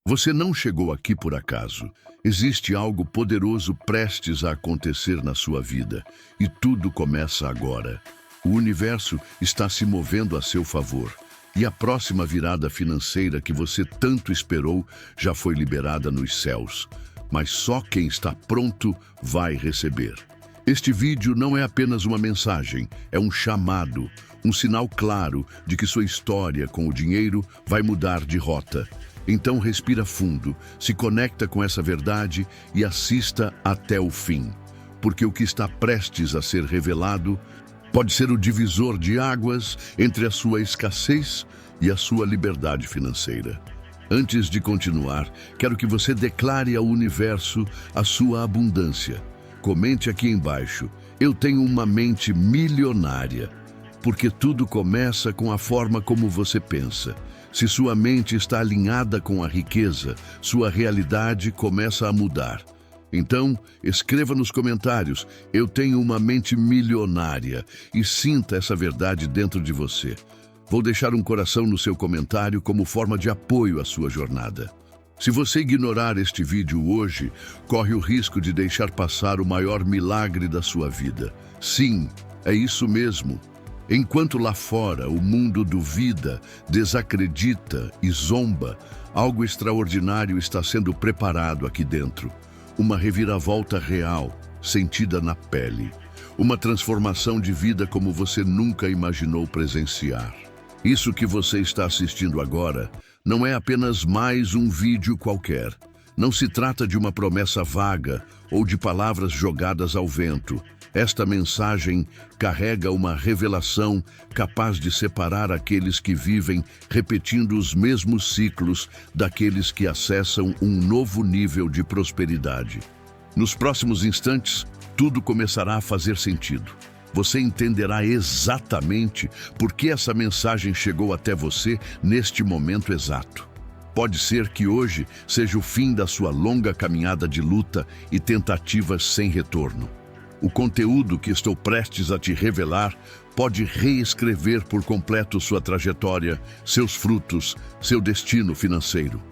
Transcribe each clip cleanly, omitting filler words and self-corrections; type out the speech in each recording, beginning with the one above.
Você não chegou aqui por acaso. Existe algo poderoso prestes a acontecer na sua vida, e tudo começa agora. O universo está se movendo a seu favor, e a próxima virada financeira que você tanto esperou já foi liberada nos céus. Mas só quem está pronto vai receber. Este vídeo não é apenas uma mensagem, é um chamado, um sinal claro de que sua história com o dinheiro vai mudar de rota. Então respira fundo, se conecta com essa verdade e assista até o fim. Porque o que está prestes a ser revelado pode ser o divisor de águas entre a sua escassez e a sua liberdade financeira. Antes de continuar, quero que você declare ao universo a sua abundância. Comente aqui embaixo: eu tenho uma mente milionária. Porque tudo começa com a forma como você pensa. Se sua mente está alinhada com a riqueza, sua realidade começa a mudar. Então, escreva nos comentários: eu tenho uma mente milionária, e sinta essa verdade dentro de você. Vou deixar um coração no seu comentário como forma de apoio à sua jornada. Se você ignorar este vídeo hoje, corre o risco de deixar passar o maior milagre da sua vida. Sim, é isso mesmo. Enquanto lá fora o mundo duvida, desacredita e zomba, algo extraordinário está sendo preparado aqui dentro. Uma reviravolta real, sentida na pele. Uma transformação de vida como você nunca imaginou presenciar. Isso que você está assistindo agora não é apenas mais um vídeo qualquer. Não se trata de uma promessa vaga ou de palavras jogadas ao vento. Esta mensagem carrega uma revelação capaz de separar aqueles que vivem repetindo os mesmos ciclos daqueles que acessam um novo nível de prosperidade. Nos próximos instantes, tudo começará a fazer sentido. Você entenderá exatamente por que essa mensagem chegou até você neste momento exato. Pode ser que hoje seja o fim da sua longa caminhada de luta e tentativas sem retorno. O conteúdo que estou prestes a te revelar pode reescrever por completo sua trajetória, seus frutos, seu destino financeiro.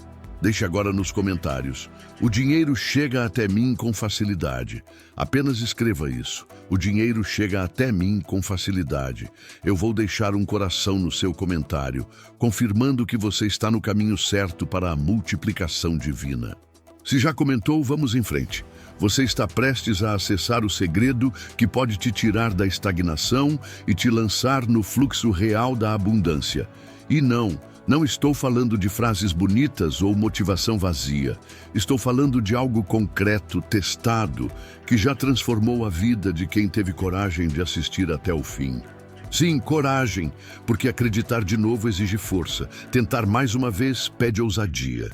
Deixe agora nos comentários: o dinheiro chega até mim com facilidade. Apenas escreva isso: o dinheiro chega até mim com facilidade. Eu vou deixar um coração no seu comentário, confirmando que você está no caminho certo para a multiplicação divina. Se já comentou, vamos em frente. Você está prestes a acessar o segredo que pode te tirar da estagnação e te lançar no fluxo real da abundância. E não estou falando de frases bonitas ou motivação vazia. Estou falando de algo concreto, testado, que já transformou a vida de quem teve coragem de assistir até o fim. Sim, coragem, porque acreditar de novo exige força. Tentar mais uma vez pede ousadia.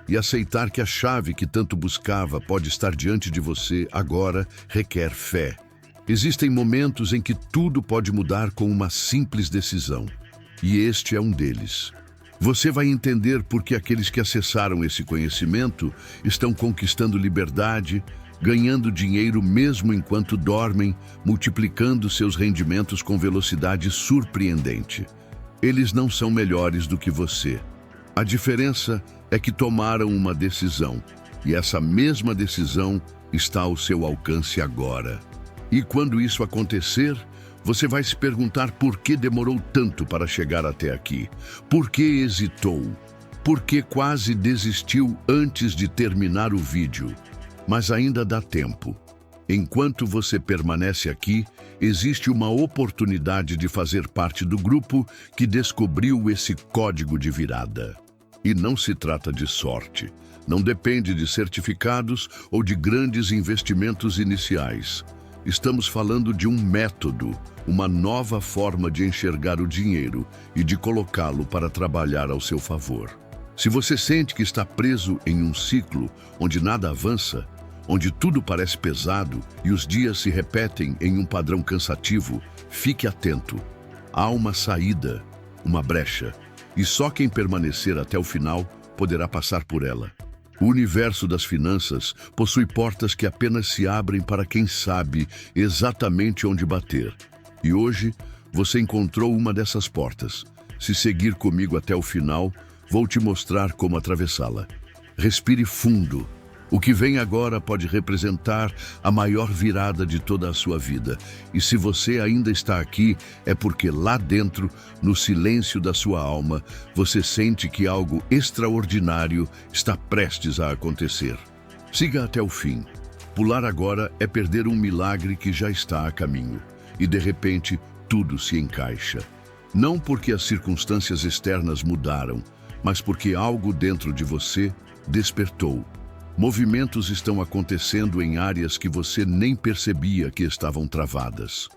E aceitar que a chave que tanto buscava pode estar diante de você agora requer fé. Existem momentos em que tudo pode mudar com uma simples decisão. E este é um deles. Você vai entender por que aqueles que acessaram esse conhecimento estão conquistando liberdade, ganhando dinheiro mesmo enquanto dormem, multiplicando seus rendimentos com velocidade surpreendente. Eles não são melhores do que você. A diferença é que tomaram uma decisão, e essa mesma decisão está ao seu alcance agora. E quando isso acontecer, você vai se perguntar por que demorou tanto para chegar até aqui. Por que hesitou? Por que quase desistiu antes de terminar o vídeo? Mas ainda dá tempo. Enquanto você permanece aqui, existe uma oportunidade de fazer parte do grupo que descobriu esse código de virada. E não se trata de sorte. Não depende de certificados ou de grandes investimentos iniciais. Estamos falando de um método, uma nova forma de enxergar o dinheiro e de colocá-lo para trabalhar ao seu favor. Se você sente que está preso em um ciclo onde nada avança, onde tudo parece pesado e os dias se repetem em um padrão cansativo, fique atento. Há uma saída, uma brecha, e só quem permanecer até o final poderá passar por ela. O universo das finanças possui portas que apenas se abrem para quem sabe exatamente onde bater. E hoje, você encontrou uma dessas portas. Se seguir comigo até o final, vou te mostrar como atravessá-la. Respire fundo. O que vem agora pode representar a maior virada de toda a sua vida. E se você ainda está aqui, é porque lá dentro, no silêncio da sua alma, você sente que algo extraordinário está prestes a acontecer. Siga até o fim. Pular agora é perder um milagre que já está a caminho. E de repente, tudo se encaixa. Não porque as circunstâncias externas mudaram, mas porque algo dentro de você despertou. Movimentos estão acontecendo em áreas que você nem percebia que estavam travadas.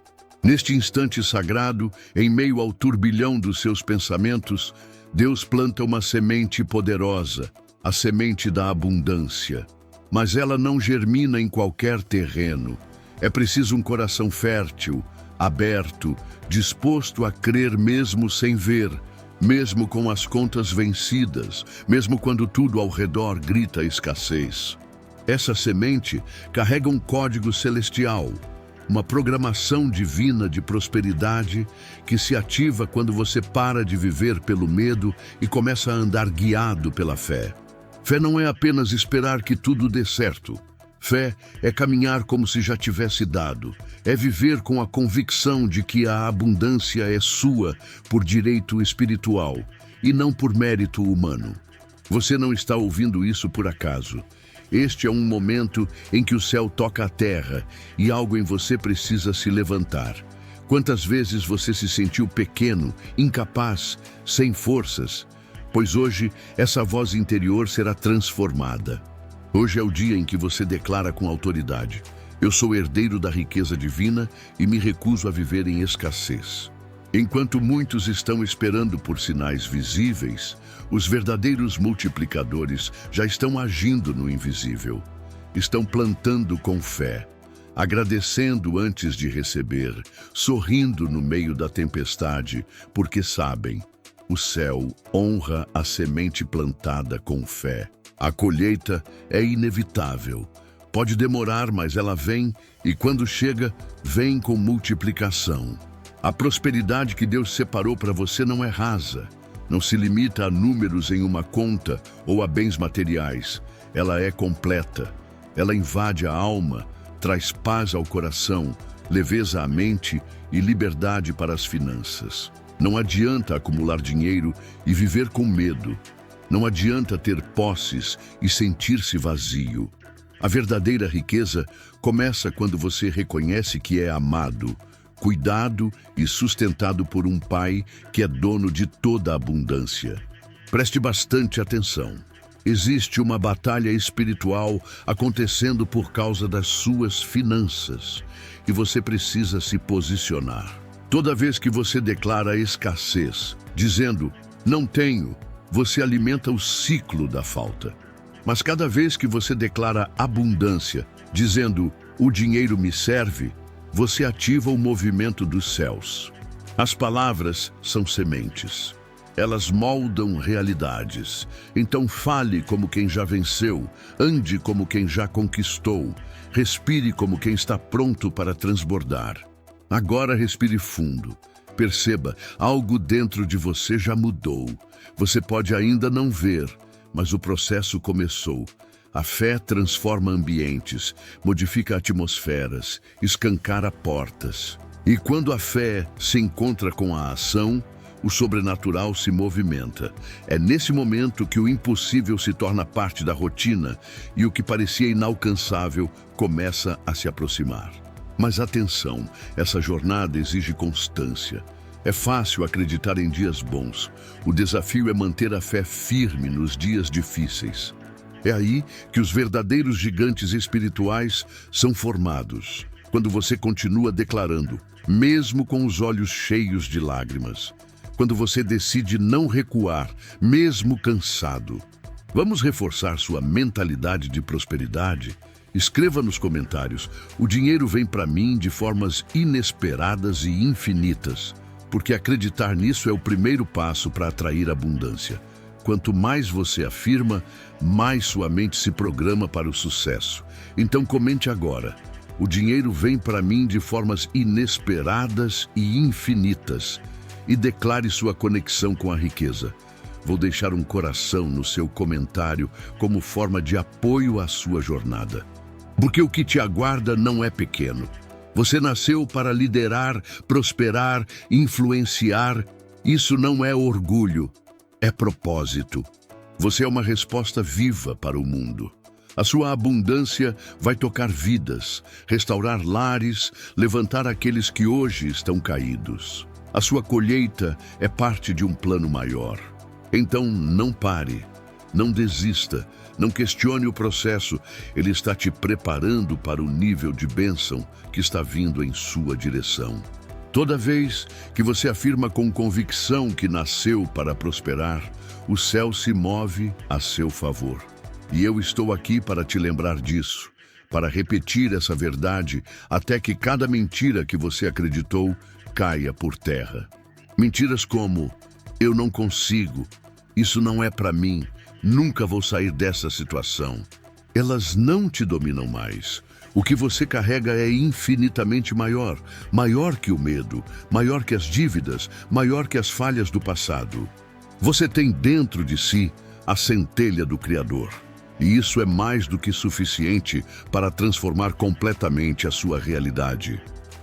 Neste instante sagrado, em meio ao turbilhão dos seus pensamentos, Deus planta uma semente poderosa, a semente da abundância. Mas ela não germina em qualquer terreno. É preciso um coração fértil, aberto, disposto a crer mesmo sem ver, mesmo com as contas vencidas, mesmo quando tudo ao redor grita escassez. Essa semente carrega um código celestial, uma programação divina de prosperidade que se ativa quando você para de viver pelo medo e começa a andar guiado pela fé. Fé não é apenas esperar que tudo dê certo. Fé é caminhar como se já tivesse dado. É viver com a convicção de que a abundância é sua por direito espiritual e não por mérito humano. Você não está ouvindo isso por acaso. Este é um momento em que o céu toca a terra e algo em você precisa se levantar. Quantas vezes você se sentiu pequeno, incapaz, sem forças? Pois hoje essa voz interior será transformada. Hoje é o dia em que você declara com autoridade: eu sou herdeiro da riqueza divina e me recuso a viver em escassez. Enquanto muitos estão esperando por sinais visíveis, os verdadeiros multiplicadores já estão agindo no invisível. Estão plantando com fé, agradecendo antes de receber, sorrindo no meio da tempestade, porque sabem, o céu honra a semente plantada com fé. A colheita é inevitável. Pode demorar, mas ela vem, e quando chega, vem com multiplicação. A prosperidade que Deus separou para você não é rasa, não se limita a números em uma conta ou a bens materiais. Ela é completa. Ela invade a alma, traz paz ao coração, leveza à mente e liberdade para as finanças. Não adianta acumular dinheiro e viver com medo. Não adianta ter posses e sentir-se vazio. A verdadeira riqueza começa quando você reconhece que é amado, cuidado e sustentado por um Pai que é dono de toda a abundância. Preste bastante atenção. Existe uma batalha espiritual acontecendo por causa das suas finanças e você precisa se posicionar. Toda vez que você declara escassez, dizendo, não tenho, você alimenta o ciclo da falta. Mas cada vez que você declara abundância, dizendo, o dinheiro me serve, você ativa o movimento dos céus. As palavras são sementes. Elas moldam realidades. Então fale como quem já venceu, ande como quem já conquistou, respire como quem está pronto para transbordar. Agora respire fundo. Perceba, algo dentro de você já mudou. Você pode ainda não ver, mas o processo começou. A fé transforma ambientes, modifica atmosferas, escancara portas. E quando a fé se encontra com a ação, o sobrenatural se movimenta. É nesse momento que o impossível se torna parte da rotina e o que parecia inalcançável começa a se aproximar. Mas atenção, essa jornada exige constância. É fácil acreditar em dias bons. O desafio é manter a fé firme nos dias difíceis. É aí que os verdadeiros gigantes espirituais são formados, quando você continua declarando, mesmo com os olhos cheios de lágrimas. Quando você decide não recuar, mesmo cansado. Vamos reforçar sua mentalidade de prosperidade? Escreva nos comentários, o dinheiro vem para mim de formas inesperadas e infinitas, porque acreditar nisso é o primeiro passo para atrair abundância. Quanto mais você afirma, mais sua mente se programa para o sucesso. Então comente agora, o dinheiro vem para mim de formas inesperadas e infinitas, e declare sua conexão com a riqueza. Vou deixar um coração no seu comentário como forma de apoio à sua jornada. Porque o que te aguarda não é pequeno. Você nasceu para liderar, prosperar, influenciar. Isso não é orgulho, é propósito. Você é uma resposta viva para o mundo. A sua abundância vai tocar vidas, restaurar lares, levantar aqueles que hoje estão caídos. A sua colheita é parte de um plano maior. Então não pare, não desista, não questione o processo. Ele está te preparando para o nível de bênção que está vindo em sua direção. Toda vez que você afirma com convicção que nasceu para prosperar, o céu se move a seu favor. E eu estou aqui para te lembrar disso, para repetir essa verdade até que cada mentira que você acreditou caia por terra. Mentiras como: eu não consigo, isso não é para mim, nunca vou sair dessa situação. Elas não te dominam mais. O que você carrega é infinitamente maior, maior que o medo, maior que as dívidas, maior que as falhas do passado. Você tem dentro de si a centelha do Criador. E isso é mais do que suficiente para transformar completamente a sua realidade.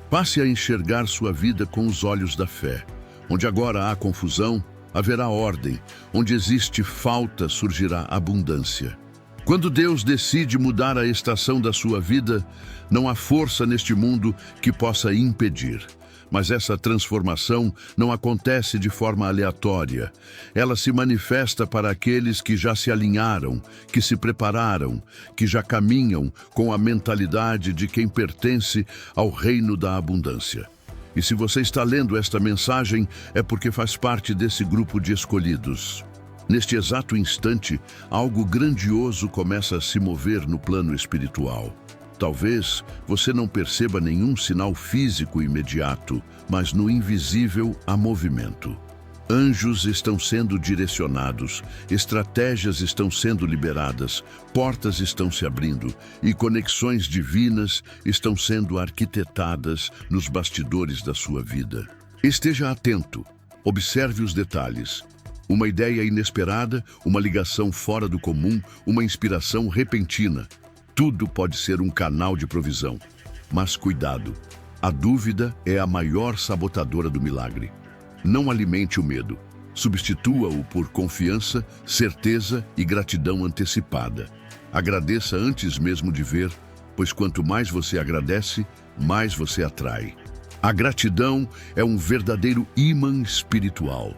Passe a enxergar sua vida com os olhos da fé. Onde agora há confusão, haverá ordem. Onde existe falta, surgirá abundância. Quando Deus decide mudar a estação da sua vida, não há força neste mundo que possa impedir. Mas essa transformação não acontece de forma aleatória. Ela se manifesta para aqueles que já se alinharam, que se prepararam, que já caminham com a mentalidade de quem pertence ao reino da abundância. E se você está lendo esta mensagem, é porque faz parte desse grupo de escolhidos. Neste exato instante, algo grandioso começa a se mover no plano espiritual. Talvez você não perceba nenhum sinal físico imediato, mas no invisível há movimento. Anjos estão sendo direcionados, estratégias estão sendo liberadas, portas estão se abrindo e conexões divinas estão sendo arquitetadas nos bastidores da sua vida. Esteja atento, observe os detalhes. Uma ideia inesperada, uma ligação fora do comum, uma inspiração repentina. Tudo pode ser um canal de provisão. Mas cuidado, a dúvida é a maior sabotadora do milagre. Não alimente o medo. Substitua-o por confiança, certeza e gratidão antecipada. Agradeça antes mesmo de ver, pois quanto mais você agradece, mais você atrai. A gratidão é um verdadeiro ímã espiritual.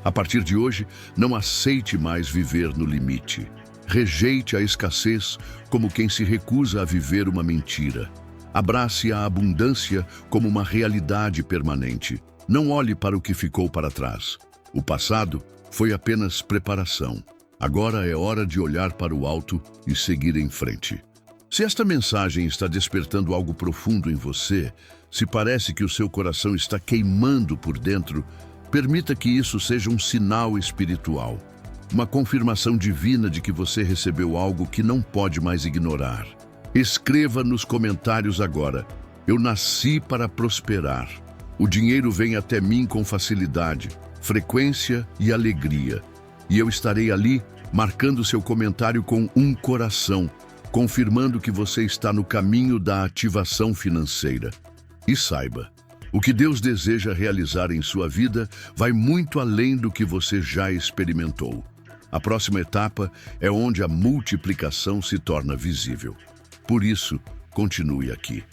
A partir de hoje, não aceite mais viver no limite. Rejeite a escassez como quem se recusa a viver uma mentira. Abrace a abundância como uma realidade permanente. Não olhe para o que ficou para trás. O passado foi apenas preparação. Agora é hora de olhar para o alto e seguir em frente. Se esta mensagem está despertando algo profundo em você, se parece que o seu coração está queimando por dentro, permita que isso seja um sinal espiritual. Uma confirmação divina de que você recebeu algo que não pode mais ignorar. Escreva nos comentários agora: eu nasci para prosperar. O dinheiro vem até mim com facilidade, frequência e alegria. E eu estarei ali, marcando seu comentário com um coração, confirmando que você está no caminho da ativação financeira. E saiba, o que Deus deseja realizar em sua vida vai muito além do que você já experimentou. A próxima etapa é onde a multiplicação se torna visível. Por isso, continue aqui.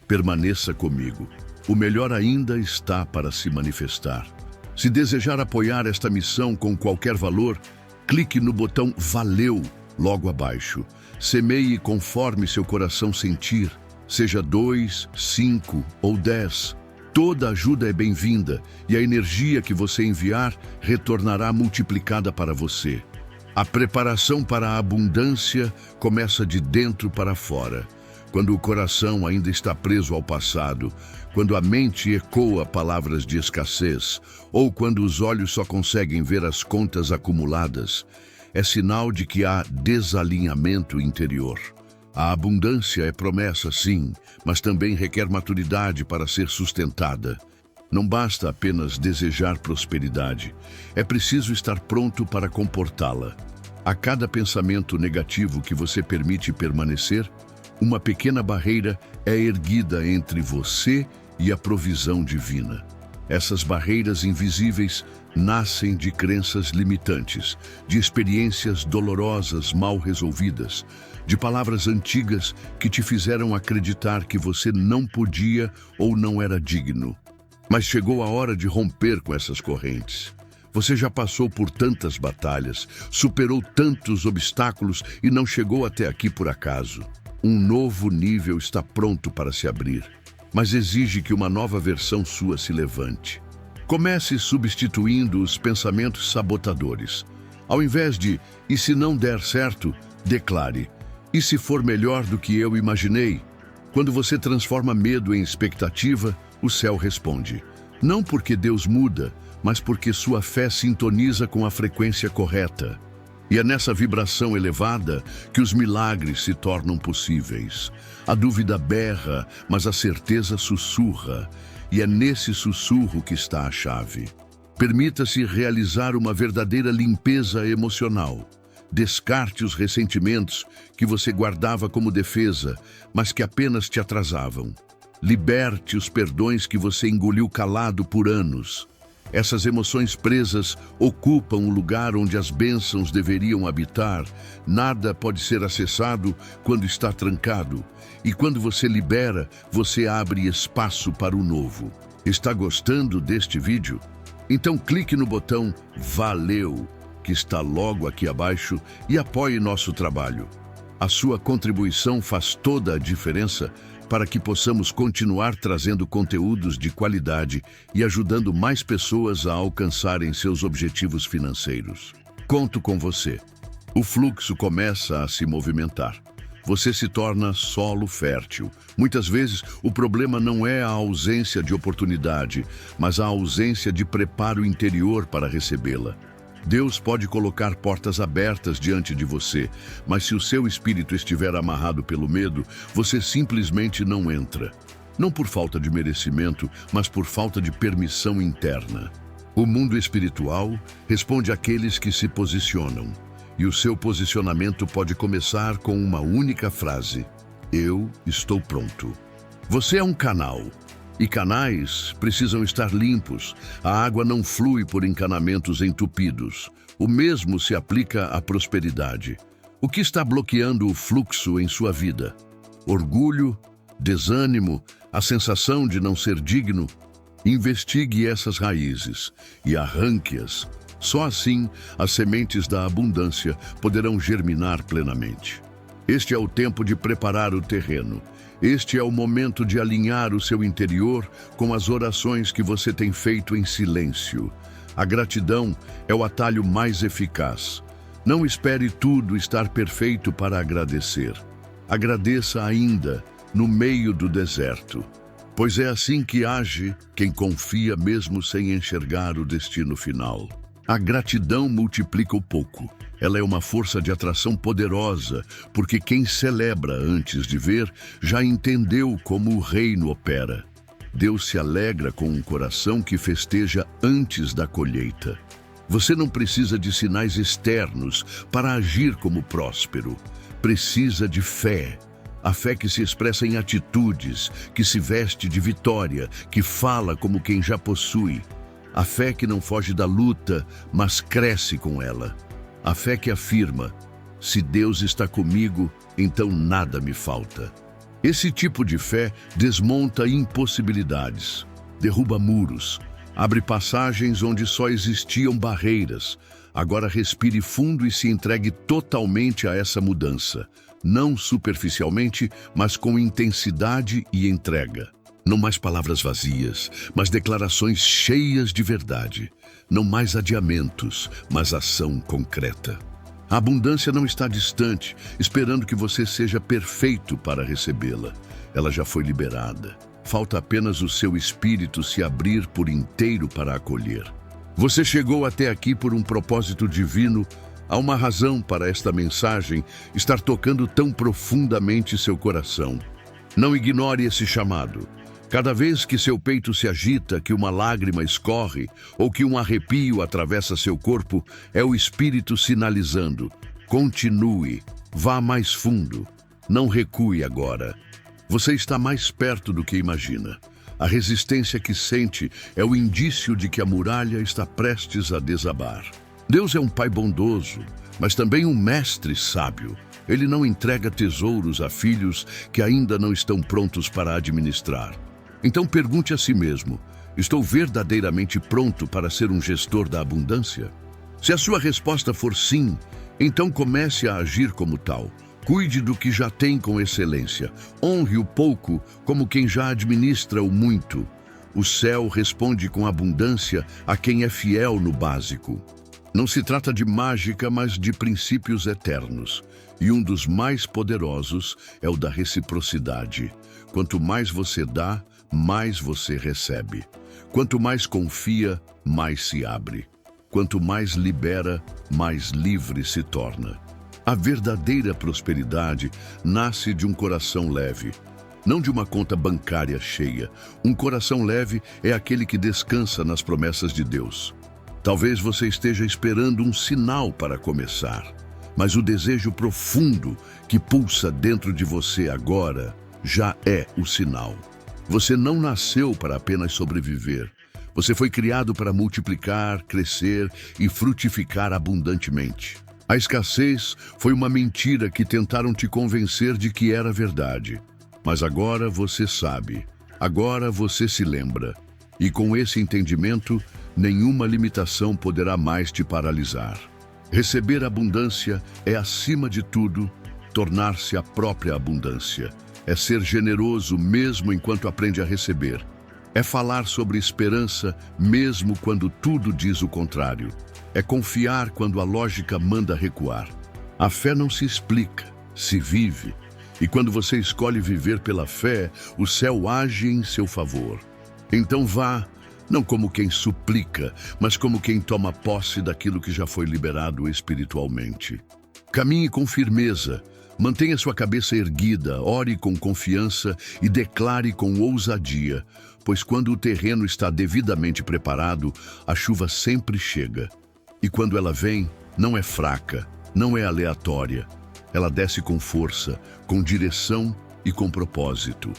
Permaneça comigo. O melhor ainda está para se manifestar. Se desejar apoiar esta missão com qualquer valor, clique no botão Valeu logo abaixo. Semeie conforme seu coração sentir, seja 2, 5 ou 10. Toda ajuda é bem-vinda e a energia que você enviar retornará multiplicada para você. A preparação para a abundância começa de dentro para fora. Quando o coração ainda está preso ao passado, quando a mente ecoa palavras de escassez, ou quando os olhos só conseguem ver as contas acumuladas, é sinal de que há desalinhamento interior. A abundância é promessa, sim, mas também requer maturidade para ser sustentada. Não basta apenas desejar prosperidade, é preciso estar pronto para comportá-la. A cada pensamento negativo que você permite permanecer, uma pequena barreira é erguida entre você e a provisão divina. Essas barreiras invisíveis nascem de crenças limitantes, de experiências dolorosas mal resolvidas, de palavras antigas que te fizeram acreditar que você não podia ou não era digno. Mas chegou a hora de romper com essas correntes. Você já passou por tantas batalhas, superou tantos obstáculos e não chegou até aqui por acaso. Um novo nível está pronto para se abrir, mas exige que uma nova versão sua se levante. Comece substituindo os pensamentos sabotadores. Ao invés de "e se não der certo", declare "e se for melhor do que eu imaginei?". Quando você transforma medo em expectativa, o céu responde. Não porque Deus muda, mas porque sua fé sintoniza com a frequência correta. E é nessa vibração elevada que os milagres se tornam possíveis. A dúvida berra, mas a certeza sussurra. E é nesse sussurro que está a chave. Permita-se realizar uma verdadeira limpeza emocional. Descarte os ressentimentos que você guardava como defesa, mas que apenas te atrasavam. Liberte os perdões que você engoliu calado por anos. Essas emoções presas ocupam o lugar onde as bênçãos deveriam habitar. Nada pode ser acessado quando está trancado. E quando você libera, você abre espaço para o novo. Está gostando deste vídeo? Então clique no botão "Valeu", que está logo aqui abaixo, e apoie nosso trabalho. A sua contribuição faz toda a diferença para que possamos continuar trazendo conteúdos de qualidade e ajudando mais pessoas a alcançarem seus objetivos financeiros. Conto com você. O fluxo começa a se movimentar. Você se torna solo fértil. Muitas vezes, o problema não é a ausência de oportunidade, mas a ausência de preparo interior para recebê-la. Deus pode colocar portas abertas diante de você, mas se o seu espírito estiver amarrado pelo medo, você simplesmente não entra. Não por falta de merecimento, mas por falta de permissão interna. O mundo espiritual responde àqueles que se posicionam. E o seu posicionamento pode começar com uma única frase: "Eu estou pronto". Você é um canal. E canais precisam estar limpos. A água não flui por encanamentos entupidos. O mesmo se aplica à prosperidade. O que está bloqueando o fluxo em sua vida? Orgulho? Desânimo? A sensação de não ser digno? Investigue essas raízes e arranque-as. Só assim, as sementes da abundância poderão germinar plenamente. Este é o tempo de preparar o terreno. Este é o momento de alinhar o seu interior com as orações que você tem feito em silêncio. A gratidão é o atalho mais eficaz. Não espere tudo estar perfeito para agradecer. Agradeça ainda no meio do deserto, pois é assim que age quem confia mesmo sem enxergar o destino final. A gratidão multiplica o pouco. Ela é uma força de atração poderosa, porque quem celebra antes de ver já entendeu como o reino opera. Deus se alegra com um coração que festeja antes da colheita. Você não precisa de sinais externos para agir como próspero. Precisa de fé. A fé que se expressa em atitudes, que se veste de vitória, que fala como quem já possui. A fé que não foge da luta, mas cresce com ela. A fé que afirma: se Deus está comigo, então nada me falta. Esse tipo de fé desmonta impossibilidades, derruba muros, abre passagens onde só existiam barreiras. Agora respire fundo e se entregue totalmente a essa mudança. Não superficialmente, mas com intensidade e entrega. Não mais palavras vazias, mas declarações cheias de verdade. Não mais adiamentos, mas ação concreta. A abundância não está distante, esperando que você seja perfeito para recebê-la. Ela já foi liberada. Falta apenas o seu espírito se abrir por inteiro para acolher. Você chegou até aqui por um propósito divino. Há uma razão para esta mensagem estar tocando tão profundamente seu coração. Não ignore esse chamado. Cada vez que seu peito se agita, que uma lágrima escorre ou que um arrepio atravessa seu corpo, é o Espírito sinalizando: continue, vá mais fundo, não recue agora. Você está mais perto do que imagina. A resistência que sente é o indício de que a muralha está prestes a desabar. Deus é um pai bondoso, mas também um mestre sábio. Ele não entrega tesouros a filhos que ainda não estão prontos para administrar. Então pergunte a si mesmo: estou verdadeiramente pronto para ser um gestor da abundância? Se a sua resposta for sim, então comece a agir como tal. Cuide do que já tem com excelência. Honre o pouco como quem já administra o muito. O céu responde com abundância a quem é fiel no básico. Não se trata de mágica, mas de princípios eternos. E um dos mais poderosos é o da reciprocidade. Quanto mais você dá, mais você recebe. Quanto mais confia, mais se abre. Quanto mais libera, mais livre se torna. A verdadeira prosperidade nasce de um coração leve, não de uma conta bancária cheia. Um coração leve é aquele que descansa nas promessas de Deus. Talvez você esteja esperando um sinal para começar, mas o desejo profundo que pulsa dentro de você agora já é o sinal. Você não nasceu para apenas sobreviver. Você foi criado para multiplicar, crescer e frutificar abundantemente. A escassez foi uma mentira que tentaram te convencer de que era verdade. Mas agora você sabe, agora você se lembra. E com esse entendimento, nenhuma limitação poderá mais te paralisar. Receber abundância é, acima de tudo, tornar-se a própria abundância. É ser generoso mesmo enquanto aprende a receber. É falar sobre esperança mesmo quando tudo diz o contrário. É confiar quando a lógica manda recuar. A fé não se explica, se vive. E quando você escolhe viver pela fé, o céu age em seu favor. Então vá, não como quem suplica, mas como quem toma posse daquilo que já foi liberado espiritualmente. Caminhe com firmeza, mantenha sua cabeça erguida, ore com confiança e declare com ousadia, pois quando o terreno está devidamente preparado, a chuva sempre chega. E quando ela vem, não é fraca, não é aleatória. Ela desce com força, com direção e com propósito.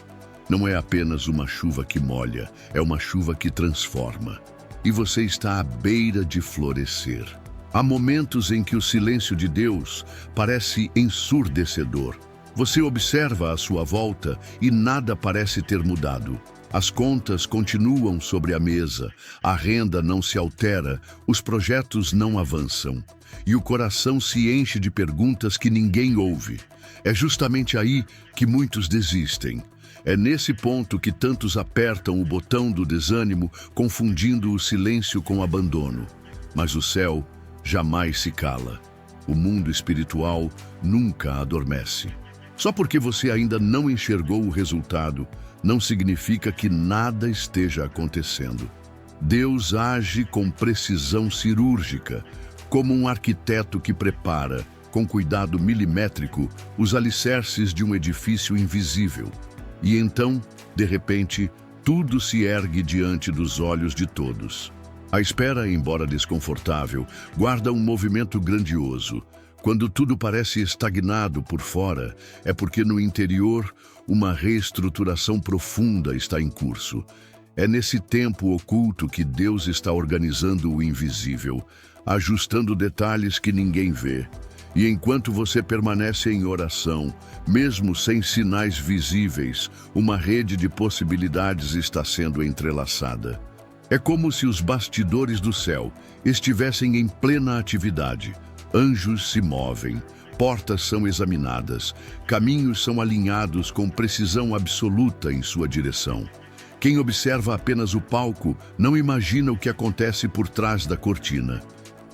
Não é apenas uma chuva que molha, é uma chuva que transforma. E você está à beira de florescer. Há momentos em que o silêncio de Deus parece ensurdecedor. Você observa à sua volta e nada parece ter mudado. As contas continuam sobre a mesa, a renda não se altera, os projetos não avançam. E o coração se enche de perguntas que ninguém ouve. É justamente aí que muitos desistem. É nesse ponto que tantos apertam o botão do desânimo, confundindo o silêncio com abandono. Mas o céu jamais se cala. O mundo espiritual nunca adormece. Só porque você ainda não enxergou o resultado, não significa que nada esteja acontecendo. Deus age com precisão cirúrgica, como um arquiteto que prepara, com cuidado milimétrico, os alicerces de um edifício invisível. E então, de repente, tudo se ergue diante dos olhos de todos. A espera, embora desconfortável, guarda um movimento grandioso. Quando tudo parece estagnado por fora, é porque no interior uma reestruturação profunda está em curso. É nesse tempo oculto que Deus está organizando o invisível, ajustando detalhes que ninguém vê. E enquanto você permanece em oração, mesmo sem sinais visíveis, uma rede de possibilidades está sendo entrelaçada. É como se os bastidores do céu estivessem em plena atividade. Anjos se movem, portas são examinadas, caminhos são alinhados com precisão absoluta em sua direção. Quem observa apenas o palco não imagina o que acontece por trás da cortina.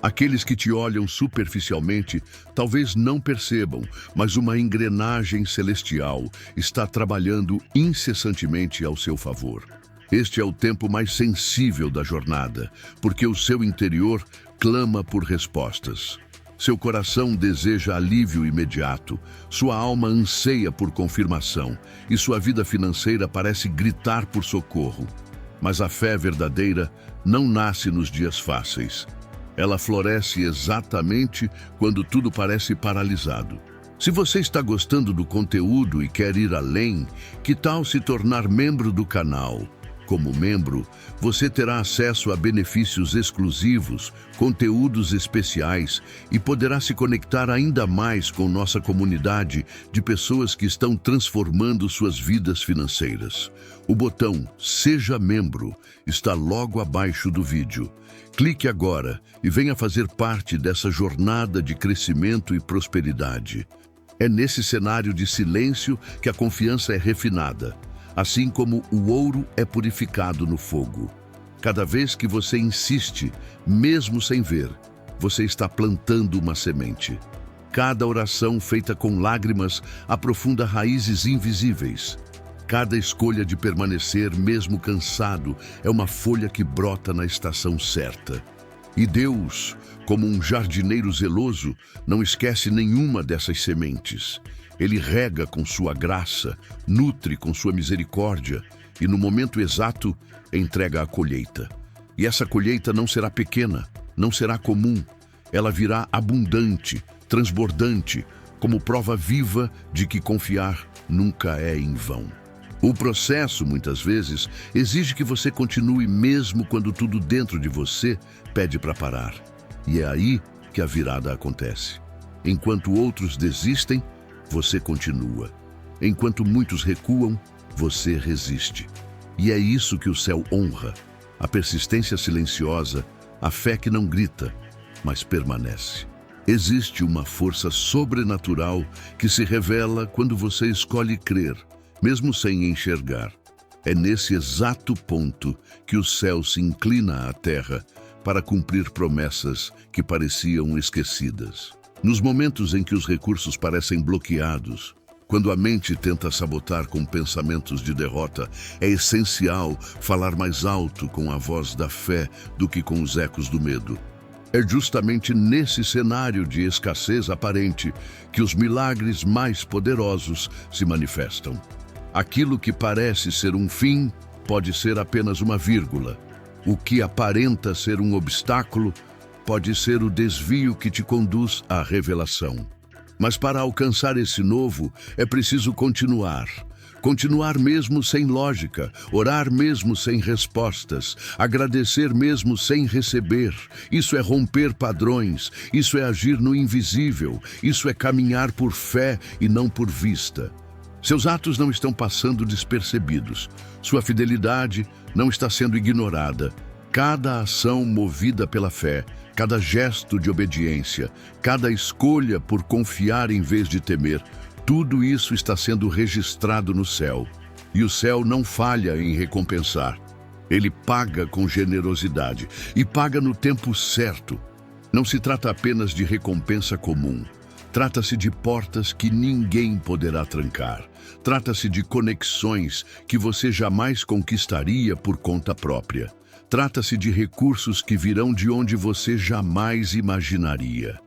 Aqueles que te olham superficialmente talvez não percebam, mas uma engrenagem celestial está trabalhando incessantemente ao seu favor. Este é o tempo mais sensível da jornada, porque o seu interior clama por respostas. Seu coração deseja alívio imediato, sua alma anseia por confirmação e sua vida financeira parece gritar por socorro. Mas a fé verdadeira não nasce nos dias fáceis. Ela floresce exatamente quando tudo parece paralisado. Se você está gostando do conteúdo e quer ir além, que tal se tornar membro do canal? Como membro, você terá acesso a benefícios exclusivos, conteúdos especiais e poderá se conectar ainda mais com nossa comunidade de pessoas que estão transformando suas vidas financeiras. O botão Seja Membro está logo abaixo do vídeo. Clique agora e venha fazer parte dessa jornada de crescimento e prosperidade. É nesse cenário de silêncio que a confiança é refinada, assim como o ouro é purificado no fogo. Cada vez que você insiste, mesmo sem ver, você está plantando uma semente. Cada oração feita com lágrimas aprofunda raízes invisíveis. Cada escolha de permanecer, mesmo cansado, é uma folha que brota na estação certa. E Deus, como um jardineiro zeloso, não esquece nenhuma dessas sementes. Ele rega com sua graça, nutre com sua misericórdia e, no momento exato, entrega a colheita. E essa colheita não será pequena, não será comum. Ela virá abundante, transbordante, como prova viva de que confiar nunca é em vão. O processo, muitas vezes, exige que você continue mesmo quando tudo dentro de você pede para parar. E é aí que a virada acontece. Enquanto outros desistem, você continua. Enquanto muitos recuam, você resiste. E é isso que o céu honra: a persistência silenciosa, a fé que não grita, mas permanece. Existe uma força sobrenatural que se revela quando você escolhe crer, mesmo sem enxergar. É nesse exato ponto que o céu se inclina à terra para cumprir promessas que pareciam esquecidas. Nos momentos em que os recursos parecem bloqueados, quando a mente tenta sabotar com pensamentos de derrota, é essencial falar mais alto com a voz da fé do que com os ecos do medo. É justamente nesse cenário de escassez aparente que os milagres mais poderosos se manifestam. Aquilo que parece ser um fim pode ser apenas uma vírgula. O que aparenta ser um obstáculo pode ser o desvio que te conduz à revelação. Mas para alcançar esse novo, é preciso continuar. Continuar mesmo sem lógica, orar mesmo sem respostas, agradecer mesmo sem receber. Isso é romper padrões, isso é agir no invisível, isso é caminhar por fé e não por vista. Seus atos não estão passando despercebidos. Sua fidelidade não está sendo ignorada. Cada ação movida pela fé, cada gesto de obediência, cada escolha por confiar em vez de temer, tudo isso está sendo registrado no céu. E o céu não falha em recompensar. Ele paga com generosidade e paga no tempo certo. Não se trata apenas de recompensa comum. Trata-se de portas que ninguém poderá trancar. Trata-se de conexões que você jamais conquistaria por conta própria. Trata-se de recursos que virão de onde você jamais imaginaria.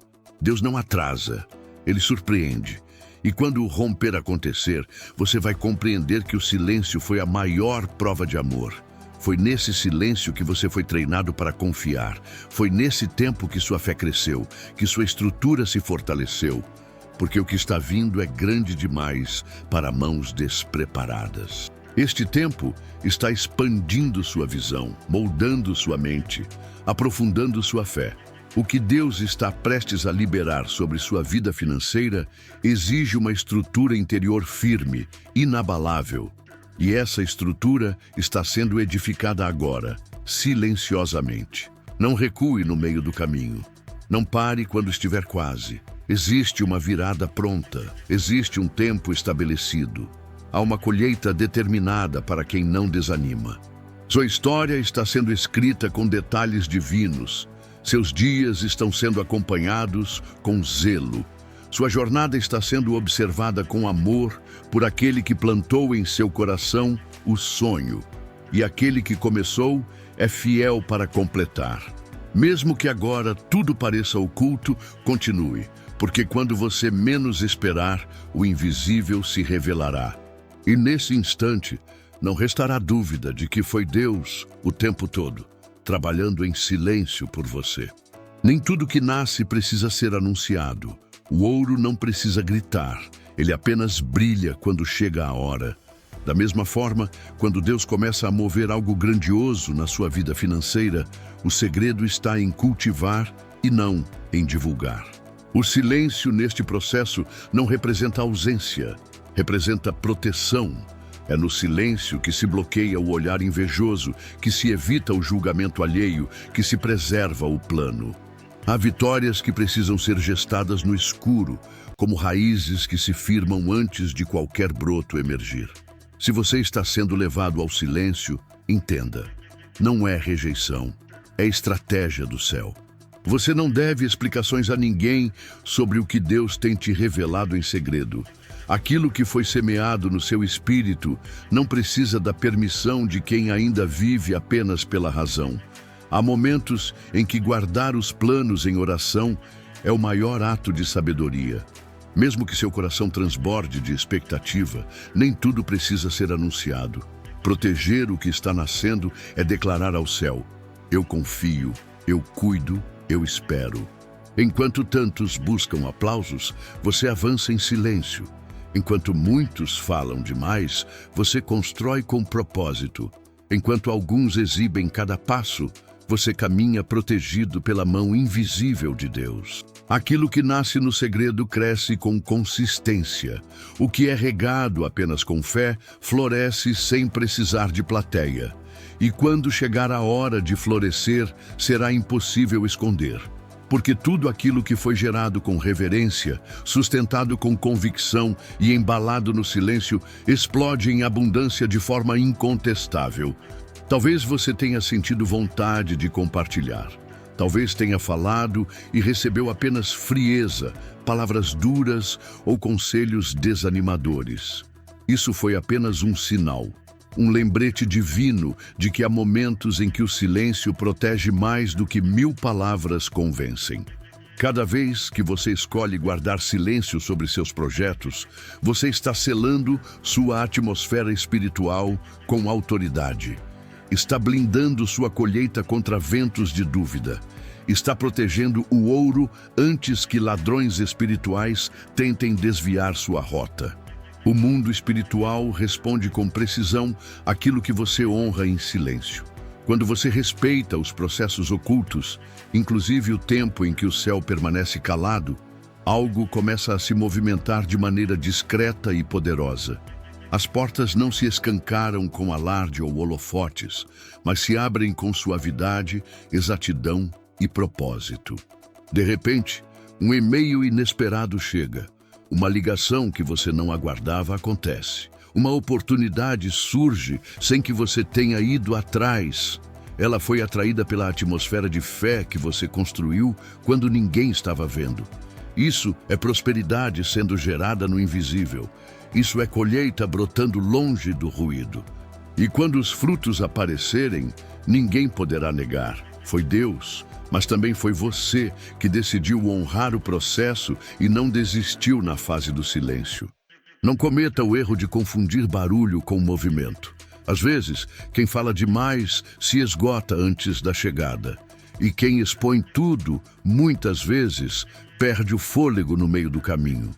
Deus não atrasa, Ele surpreende. E quando o romper acontecer, você vai compreender que o silêncio foi a maior prova de amor. Foi nesse silêncio que você foi treinado para confiar. Foi nesse tempo que sua fé cresceu, que sua estrutura se fortaleceu. Porque o que está vindo é grande demais para mãos despreparadas. Este tempo está expandindo sua visão, moldando sua mente, aprofundando sua fé. O que Deus está prestes a liberar sobre sua vida financeira exige uma estrutura interior firme, inabalável. E essa estrutura está sendo edificada agora, silenciosamente. Não recue no meio do caminho. Não pare quando estiver quase. Existe uma virada pronta. Existe um tempo estabelecido. Há uma colheita determinada para quem não desanima. Sua história está sendo escrita com detalhes divinos. Seus dias estão sendo acompanhados com zelo. Sua jornada está sendo observada com amor por aquele que plantou em seu coração o sonho. E aquele que começou é fiel para completar. Mesmo que agora tudo pareça oculto, continue, porque quando você menos esperar, o invisível se revelará. E nesse instante, não restará dúvida de que foi Deus o tempo todo, trabalhando em silêncio por você. Nem tudo que nasce precisa ser anunciado. O ouro não precisa gritar, ele apenas brilha quando chega a hora. Da mesma forma, quando Deus começa a mover algo grandioso na sua vida financeira, o segredo está em cultivar e não em divulgar. O silêncio neste processo não representa ausência, representa proteção. É no silêncio que se bloqueia o olhar invejoso, que se evita o julgamento alheio, que se preserva o plano. Há vitórias que precisam ser gestadas no escuro, como raízes que se firmam antes de qualquer broto emergir. Se você está sendo levado ao silêncio, entenda. Não é rejeição, é estratégia do céu. Você não deve explicações a ninguém sobre o que Deus tem te revelado em segredo. Aquilo que foi semeado no seu espírito não precisa da permissão de quem ainda vive apenas pela razão. Há momentos em que guardar os planos em oração é o maior ato de sabedoria. Mesmo que seu coração transborde de expectativa, nem tudo precisa ser anunciado. Proteger o que está nascendo é declarar ao céu: eu confio, eu cuido, eu espero. Enquanto tantos buscam aplausos, você avança em silêncio. Enquanto muitos falam demais, você constrói com propósito. Enquanto alguns exibem cada passo, você caminha protegido pela mão invisível de Deus. Aquilo que nasce no segredo cresce com consistência. O que é regado apenas com fé, floresce sem precisar de plateia. E quando chegar a hora de florescer, será impossível esconder. Porque tudo aquilo que foi gerado com reverência, sustentado com convicção e embalado no silêncio, explode em abundância de forma incontestável. Talvez você tenha sentido vontade de compartilhar. Talvez tenha falado e recebeu apenas frieza, palavras duras ou conselhos desanimadores. Isso foi apenas um sinal, um lembrete divino de que há momentos em que o silêncio protege mais do que 1000 palavras convencem. Cada vez que você escolhe guardar silêncio sobre seus projetos, você está selando sua atmosfera espiritual com autoridade. Está blindando sua colheita contra ventos de dúvida. Está protegendo o ouro antes que ladrões espirituais tentem desviar sua rota. O mundo espiritual responde com precisão àquilo que você honra em silêncio. Quando você respeita os processos ocultos, inclusive o tempo em que o céu permanece calado, algo começa a se movimentar de maneira discreta e poderosa. As portas não se escancaram com alarde ou holofotes, mas se abrem com suavidade, exatidão e propósito. De repente, um e-mail inesperado chega. Uma ligação que você não aguardava acontece. Uma oportunidade surge sem que você tenha ido atrás. Ela foi atraída pela atmosfera de fé que você construiu quando ninguém estava vendo. Isso é prosperidade sendo gerada no invisível. Isso é colheita brotando longe do ruído. E quando os frutos aparecerem, ninguém poderá negar. Foi Deus, mas também foi você que decidiu honrar o processo e não desistiu na fase do silêncio. Não cometa o erro de confundir barulho com movimento. Às vezes, quem fala demais se esgota antes da chegada. E quem expõe tudo, muitas vezes, perde o fôlego no meio do caminho.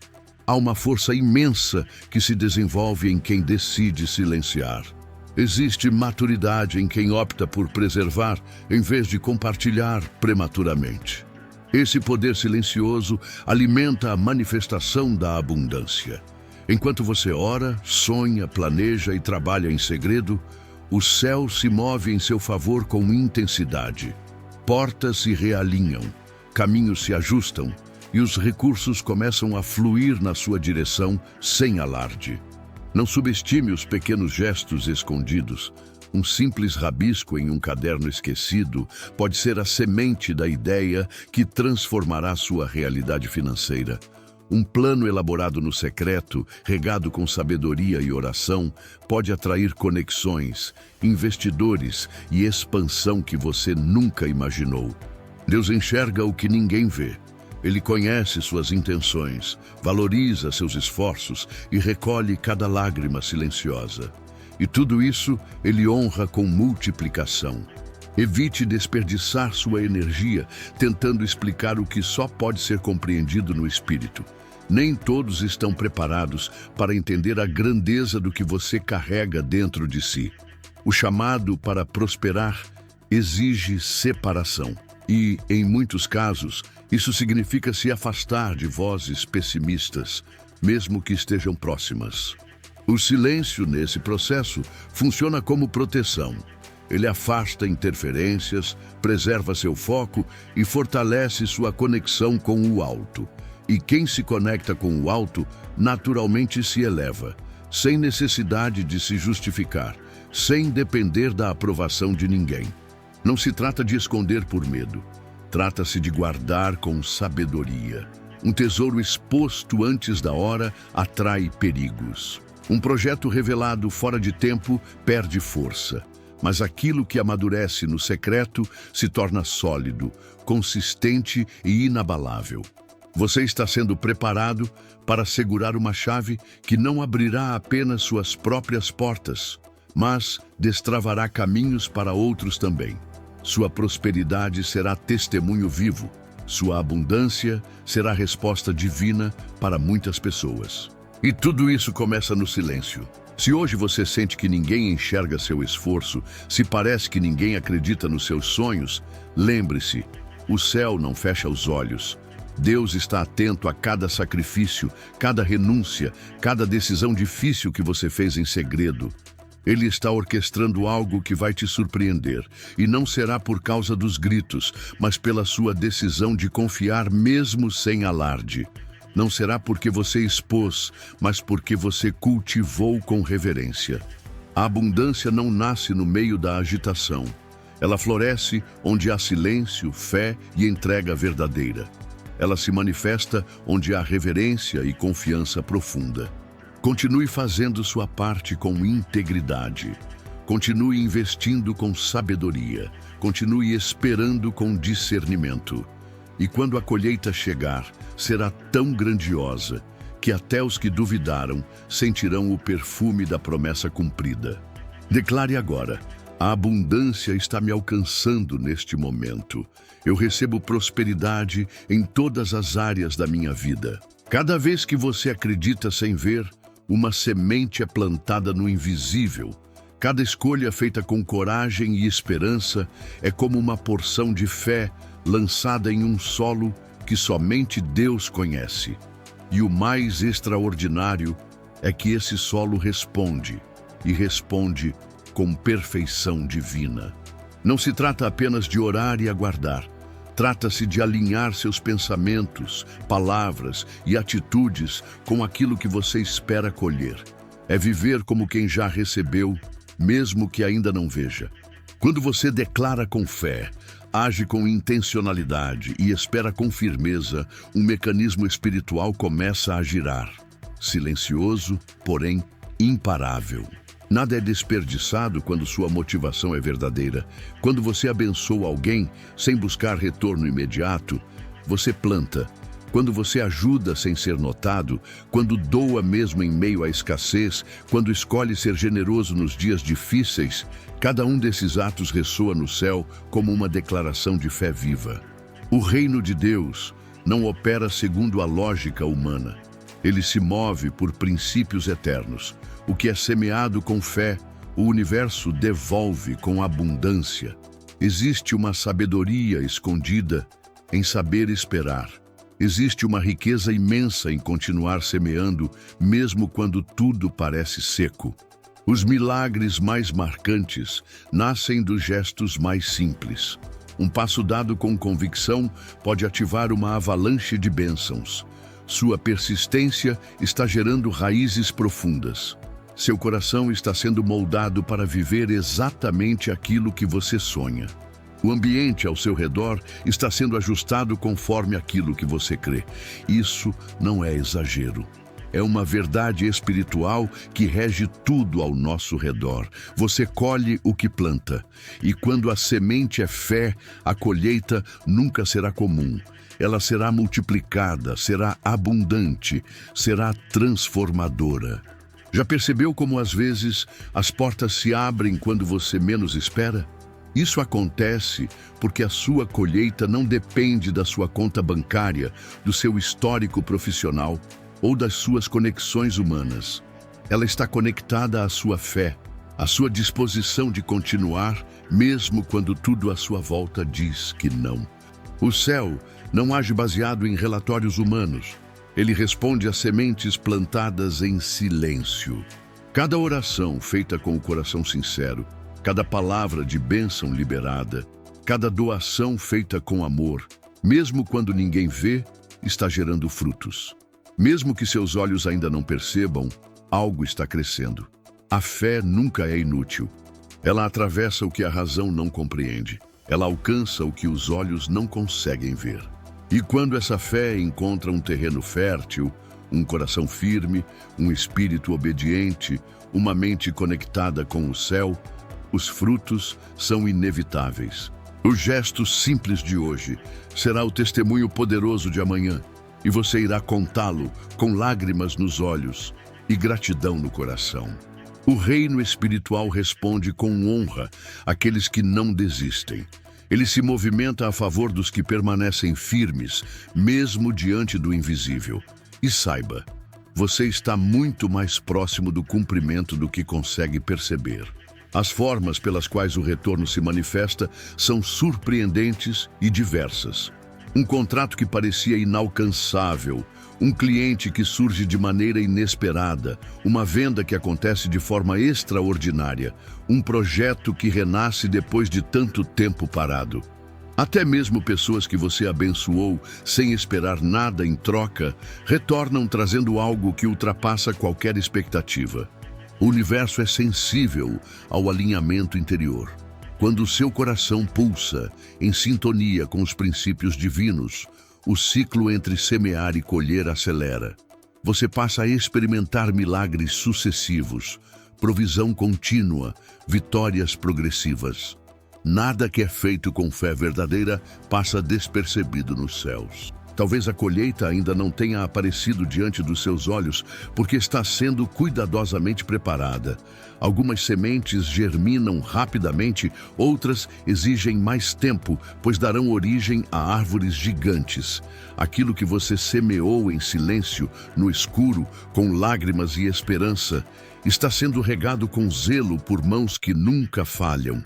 Há uma força imensa que se desenvolve em quem decide silenciar. Existe maturidade em quem opta por preservar em vez de compartilhar prematuramente. Esse poder silencioso alimenta a manifestação da abundância. Enquanto você ora, sonha, planeja e trabalha em segredo, o céu se move em seu favor com intensidade. Portas se realinham, caminhos se ajustam e os recursos começam a fluir na sua direção sem alarde. Não subestime os pequenos gestos escondidos. Um simples rabisco em um caderno esquecido pode ser a semente da ideia que transformará sua realidade financeira. Um plano elaborado no secreto, regado com sabedoria e oração, pode atrair conexões, investidores e expansão que você nunca imaginou. Deus enxerga o que ninguém vê. Ele conhece suas intenções, valoriza seus esforços e recolhe cada lágrima silenciosa. E tudo isso ele honra com multiplicação. Evite desperdiçar sua energia tentando explicar o que só pode ser compreendido no espírito. Nem todos estão preparados para entender a grandeza do que você carrega dentro de si. O chamado para prosperar exige separação. E, em muitos casos, isso significa se afastar de vozes pessimistas, mesmo que estejam próximas. O silêncio nesse processo funciona como proteção. Ele afasta interferências, preserva seu foco e fortalece sua conexão com o alto. E quem se conecta com o alto, naturalmente se eleva, sem necessidade de se justificar, sem depender da aprovação de ninguém. Não se trata de esconder por medo. Trata-se de guardar com sabedoria. Um tesouro exposto antes da hora atrai perigos. Um projeto revelado fora de tempo perde força. Mas aquilo que amadurece no secreto se torna sólido, consistente e inabalável. Você está sendo preparado para segurar uma chave que não abrirá apenas suas próprias portas, mas destravará caminhos para outros também. Sua prosperidade será testemunho vivo. Sua abundância será resposta divina para muitas pessoas. E tudo isso começa no silêncio. Se hoje você sente que ninguém enxerga seu esforço, se parece que ninguém acredita nos seus sonhos, lembre-se, o céu não fecha os olhos. Deus está atento a cada sacrifício, cada renúncia, cada decisão difícil que você fez em segredo. Ele está orquestrando algo que vai te surpreender, e não será por causa dos gritos, mas pela sua decisão de confiar mesmo sem alarde. Não será porque você expôs, mas porque você cultivou com reverência. A abundância não nasce no meio da agitação. Ela floresce onde há silêncio, fé e entrega verdadeira. Ela se manifesta onde há reverência e confiança profunda. Continue fazendo sua parte com integridade. Continue investindo com sabedoria. Continue esperando com discernimento. E quando a colheita chegar, será tão grandiosa que até os que duvidaram sentirão o perfume da promessa cumprida. Declare agora: a abundância está me alcançando neste momento. Eu recebo prosperidade em todas as áreas da minha vida. Cada vez que você acredita sem ver, uma semente é plantada no invisível. Cada escolha feita com coragem e esperança é como uma porção de fé lançada em um solo que somente Deus conhece. E o mais extraordinário é que esse solo responde, e responde com perfeição divina. Não se trata apenas de orar e aguardar. Trata-se de alinhar seus pensamentos, palavras e atitudes com aquilo que você espera colher. É viver como quem já recebeu, mesmo que ainda não veja. Quando você declara com fé, age com intencionalidade e espera com firmeza, um mecanismo espiritual começa a girar. Silencioso, porém imparável. Nada é desperdiçado quando sua motivação é verdadeira. Quando você abençoa alguém sem buscar retorno imediato, você planta. Quando você ajuda sem ser notado, quando doa mesmo em meio à escassez, quando escolhe ser generoso nos dias difíceis, cada um desses atos ressoa no céu como uma declaração de fé viva. O reino de Deus não opera segundo a lógica humana. Ele se move por princípios eternos. O que é semeado com fé, o universo devolve com abundância. Existe uma sabedoria escondida em saber esperar. Existe uma riqueza imensa em continuar semeando, mesmo quando tudo parece seco. Os milagres mais marcantes nascem dos gestos mais simples. Um passo dado com convicção pode ativar uma avalanche de bênçãos. Sua persistência está gerando raízes profundas. Seu coração está sendo moldado para viver exatamente aquilo que você sonha. O ambiente ao seu redor está sendo ajustado conforme aquilo que você crê. Isso não é exagero. é uma verdade espiritual que rege tudo ao nosso redor. Você colhe o que planta, e quando a semente é fé, a colheita nunca será comum. Ela será multiplicada, será abundante, será transformadora. Já percebeu como às vezes as portas se abrem quando você menos espera? Isso acontece porque a sua colheita não depende da sua conta bancária, do seu histórico profissional ou das suas conexões humanas. Ela está conectada à sua fé, à sua disposição de continuar, mesmo quando tudo à sua volta diz que não. O céu não age baseado em relatórios humanos. Ele responde às sementes plantadas em silêncio. Cada oração feita com o coração sincero, cada palavra de bênção liberada, cada doação feita com amor, mesmo quando ninguém vê, está gerando frutos. Mesmo que seus olhos ainda não percebam, algo está crescendo. A fé nunca é inútil. Ela atravessa o que a razão não compreende. Ela alcança o que os olhos não conseguem ver. E quando essa fé encontra um terreno fértil, um coração firme, um espírito obediente, uma mente conectada com o céu, os frutos são inevitáveis. O gesto simples de hoje será o testemunho poderoso de amanhã, e você irá contá-lo com lágrimas nos olhos e gratidão no coração. O reino espiritual responde com honra àqueles que não desistem. Ele se movimenta a favor dos que permanecem firmes, mesmo diante do invisível. E saiba, você está muito mais próximo do cumprimento do que consegue perceber. As formas pelas quais o retorno se manifesta são surpreendentes e diversas. Um contrato que parecia inalcançável, um cliente que surge de maneira inesperada, uma venda que acontece de forma extraordinária, um projeto que renasce depois de tanto tempo parado. Até mesmo pessoas que você abençoou sem esperar nada em troca, retornam trazendo algo que ultrapassa qualquer expectativa. O universo é sensível ao alinhamento interior. Quando o seu coração pulsa em sintonia com os princípios divinos, o ciclo entre semear e colher acelera. Você passa a experimentar milagres sucessivos, provisão contínua, vitórias progressivas. Nada que é feito com fé verdadeira passa despercebido nos céus. Talvez a colheita ainda não tenha aparecido diante dos seus olhos porque está sendo cuidadosamente preparada. Algumas sementes germinam rapidamente, outras exigem mais tempo, pois darão origem a árvores gigantes. Aquilo que você semeou em silêncio, no escuro, com lágrimas e esperança, está sendo regado com zelo por mãos que nunca falham.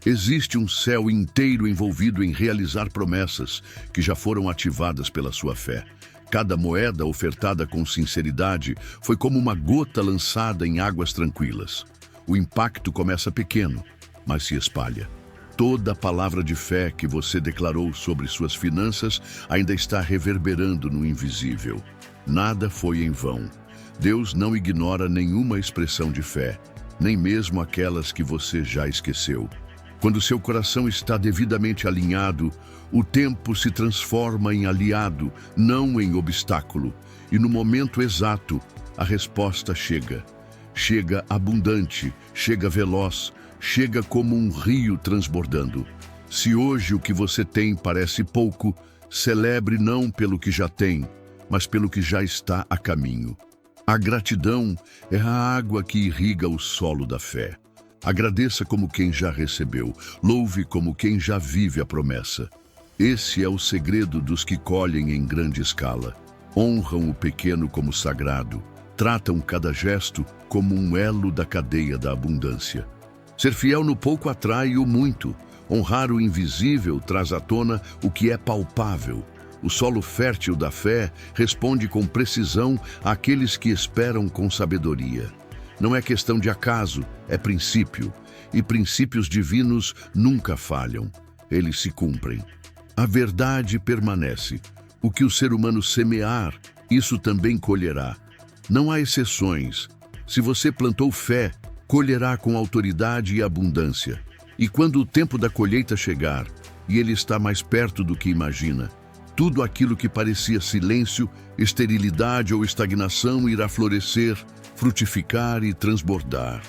Existe um céu inteiro envolvido em realizar promessas que já foram ativadas pela sua fé. Cada moeda ofertada com sinceridade foi como uma gota lançada em águas tranquilas. O impacto começa pequeno, mas se espalha. Toda palavra de fé que você declarou sobre suas finanças ainda está reverberando no invisível. Nada foi em vão. Deus não ignora nenhuma expressão de fé, nem mesmo aquelas que você já esqueceu. Quando seu coração está devidamente alinhado, o tempo se transforma em aliado, não em obstáculo. E no momento exato, a resposta chega. Chega abundante, chega veloz, chega como um rio transbordando. Se hoje o que você tem parece pouco, celebre não pelo que já tem, mas pelo que já está a caminho. A gratidão é a água que irriga o solo da fé. Agradeça como quem já recebeu, louve como quem já vive a promessa. Esse é o segredo dos que colhem em grande escala. Honram o pequeno como sagrado, tratam cada gesto como um elo da cadeia da abundância. Ser fiel no pouco atrai o muito. Honrar o invisível traz à tona o que é palpável. O solo fértil da fé responde com precisão àqueles que esperam com sabedoria. Não é questão de acaso, é princípio. E princípios divinos nunca falham. Eles se cumprem. A verdade permanece. O que o ser humano semear, isso também colherá. Não há exceções. Se você plantou fé, colherá com autoridade e abundância. E quando o tempo da colheita chegar, e ele está mais perto do que imagina, tudo aquilo que parecia silêncio, esterilidade ou estagnação irá florescer, frutificar e transbordar.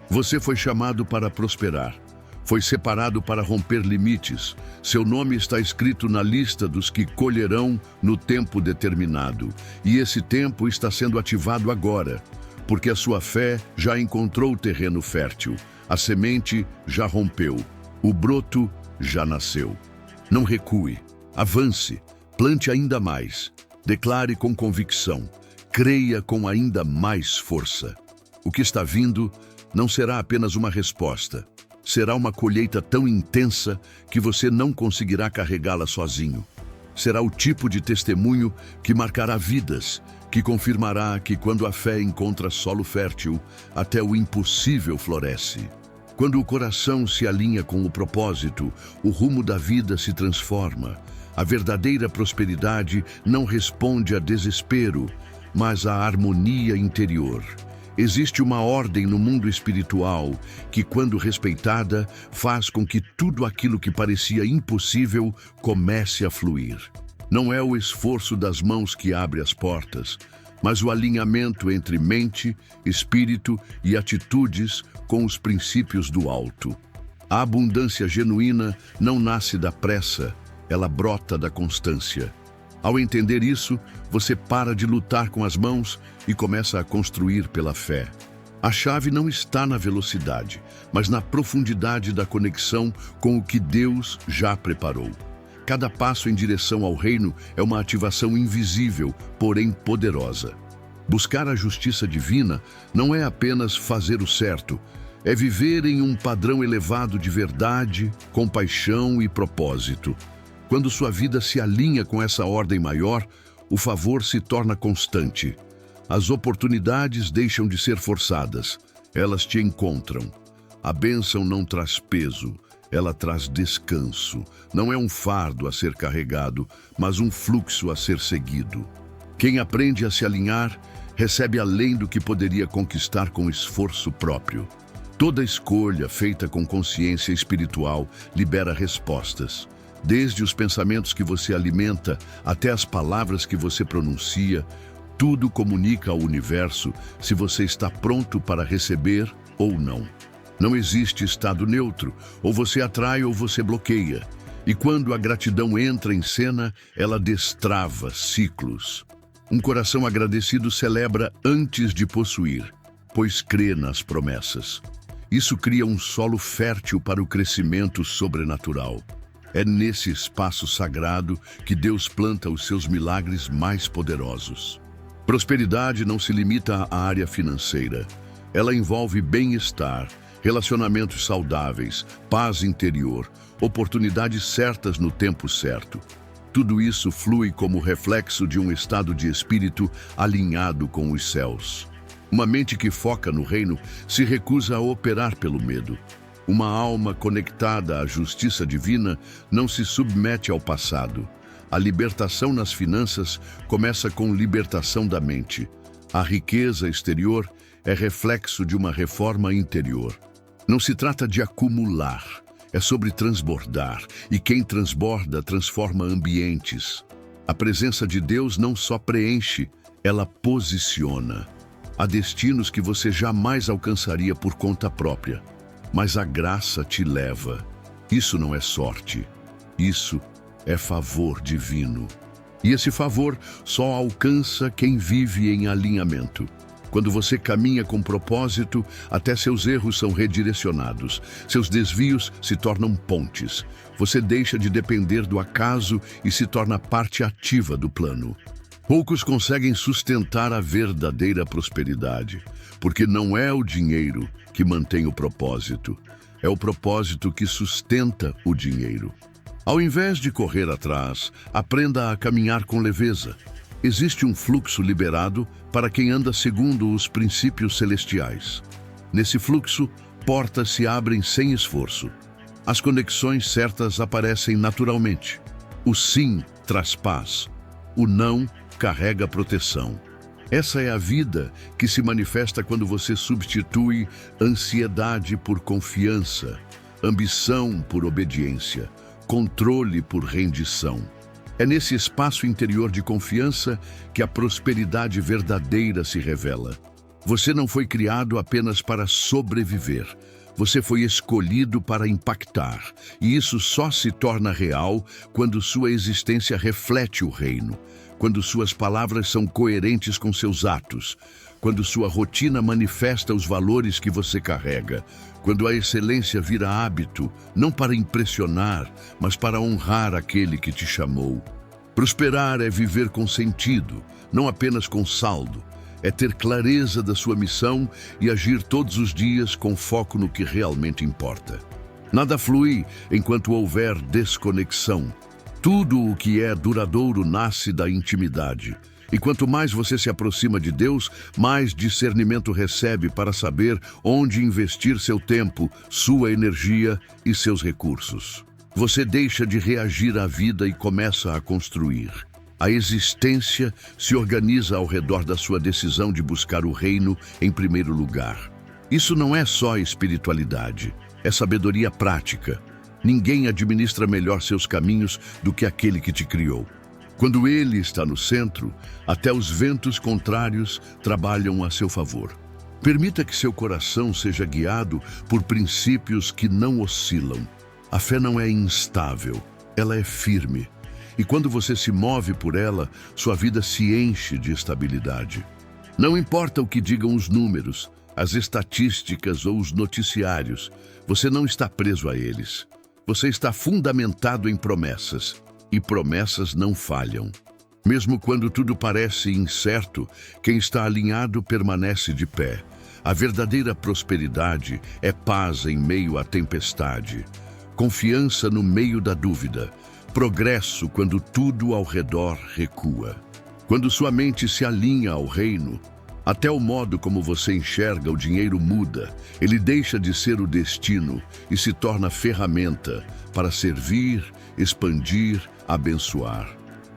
Você foi chamado para prosperar. Foi separado para romper limites. Seu nome está escrito na lista dos que colherão no tempo determinado. E esse tempo está sendo ativado agora, porque a sua fé já encontrou terreno fértil. A semente já rompeu. O broto já nasceu. Não recue. Avance. Plante ainda mais. Declare com convicção. Creia com ainda mais força. O que está vindo não será apenas uma resposta. Será uma colheita tão intensa que você não conseguirá carregá-la sozinho. Será o tipo de testemunho que marcará vidas, que confirmará que quando a fé encontra solo fértil, até o impossível floresce. Quando o coração se alinha com o propósito, o rumo da vida se transforma. A verdadeira prosperidade não responde a desespero, mas à harmonia interior. Existe uma ordem no mundo espiritual que, quando respeitada, faz com que tudo aquilo que parecia impossível comece a fluir. Não é o esforço das mãos que abre as portas, mas o alinhamento entre mente, espírito e atitudes com os princípios do alto. A abundância genuína não nasce da pressa, ela brota da constância. Ao entender isso, você para de lutar com as mãos e começa a construir pela fé. A chave não está na velocidade, mas na profundidade da conexão com o que Deus já preparou. Cada passo em direção ao reino é uma ativação invisível, porém poderosa. Buscar a justiça divina não é apenas fazer o certo, é viver em um padrão elevado de verdade, compaixão e propósito. Quando sua vida se alinha com essa ordem maior, o favor se torna constante. As oportunidades deixam de ser forçadas, elas te encontram. A bênção não traz peso, ela traz descanso. Não é um fardo a ser carregado, mas um fluxo a ser seguido. Quem aprende a se alinhar, recebe além do que poderia conquistar com esforço próprio. Toda escolha feita com consciência espiritual libera respostas. Desde os pensamentos que você alimenta até as palavras que você pronuncia, tudo comunica ao universo se você está pronto para receber ou não. Não existe estado neutro, ou você atrai ou você bloqueia. E quando a gratidão entra em cena, ela destrava ciclos. Um coração agradecido celebra antes de possuir, pois crê nas promessas. Isso cria um solo fértil para o crescimento sobrenatural. É nesse espaço sagrado que Deus planta os seus milagres mais poderosos. Prosperidade não se limita à área financeira. Ela envolve bem-estar, relacionamentos saudáveis, paz interior, oportunidades certas no tempo certo. Tudo isso flui como reflexo de um estado de espírito alinhado com os céus. Uma mente que foca no reino se recusa a operar pelo medo. Uma alma conectada à justiça divina não se submete ao passado. A libertação nas finanças começa com libertação da mente. A riqueza exterior é reflexo de uma reforma interior. Não se trata de acumular, é sobre transbordar. E quem transborda transforma ambientes. A presença de Deus não só preenche, ela posiciona. Há destinos que você jamais alcançaria por conta própria. Mas a graça te leva. Isso não é sorte. Isso é favor divino. E esse favor só alcança quem vive em alinhamento. Quando você caminha com propósito, até seus erros são redirecionados. Seus desvios se tornam pontes. Você deixa de depender do acaso e se torna parte ativa do plano. Poucos conseguem sustentar a verdadeira prosperidade, porque não é o dinheiro que mantém o propósito, é o propósito que sustenta o dinheiro. Ao invés de correr atrás, aprenda a caminhar com leveza. Existe um fluxo liberado para quem anda segundo os princípios celestiais. Nesse fluxo, portas se abrem sem esforço. As conexões certas aparecem naturalmente. O sim traz paz. O não carrega proteção. Essa é a vida que se manifesta quando você substitui ansiedade por confiança, ambição por obediência, controle por rendição. É nesse espaço interior de confiança que a prosperidade verdadeira se revela. Você não foi criado apenas para sobreviver. Você foi escolhido para impactar, e isso só se torna real quando sua existência reflete o reino, quando suas palavras são coerentes com seus atos, quando sua rotina manifesta os valores que você carrega, quando a excelência vira hábito, não para impressionar, mas para honrar aquele que te chamou. Prosperar é viver com sentido, não apenas com saldo. É ter clareza da sua missão e agir todos os dias com foco no que realmente importa. Nada flui enquanto houver desconexão. Tudo o que é duradouro nasce da intimidade. E quanto mais você se aproxima de Deus, mais discernimento recebe para saber onde investir seu tempo, sua energia e seus recursos. Você deixa de reagir à vida e começa a construir. A existência se organiza ao redor da sua decisão de buscar o reino em primeiro lugar. Isso não é só espiritualidade, é sabedoria prática. Ninguém administra melhor seus caminhos do que aquele que te criou. Quando ele está no centro, até os ventos contrários trabalham a seu favor. Permita que seu coração seja guiado por princípios que não oscilam. A fé não é instável, ela é firme. E quando você se move por ela, sua vida se enche de estabilidade. Não importa o que digam os números, as estatísticas ou os noticiários, você não está preso a eles. Você está fundamentado em promessas, e promessas não falham. Mesmo quando tudo parece incerto, quem está alinhado permanece de pé. A verdadeira prosperidade é paz em meio à tempestade, confiança no meio da dúvida, progresso quando tudo ao redor recua. Quando sua mente se alinha ao reino, até o modo como você enxerga o dinheiro muda. Ele deixa de ser o destino e se torna ferramenta para servir, expandir, abençoar.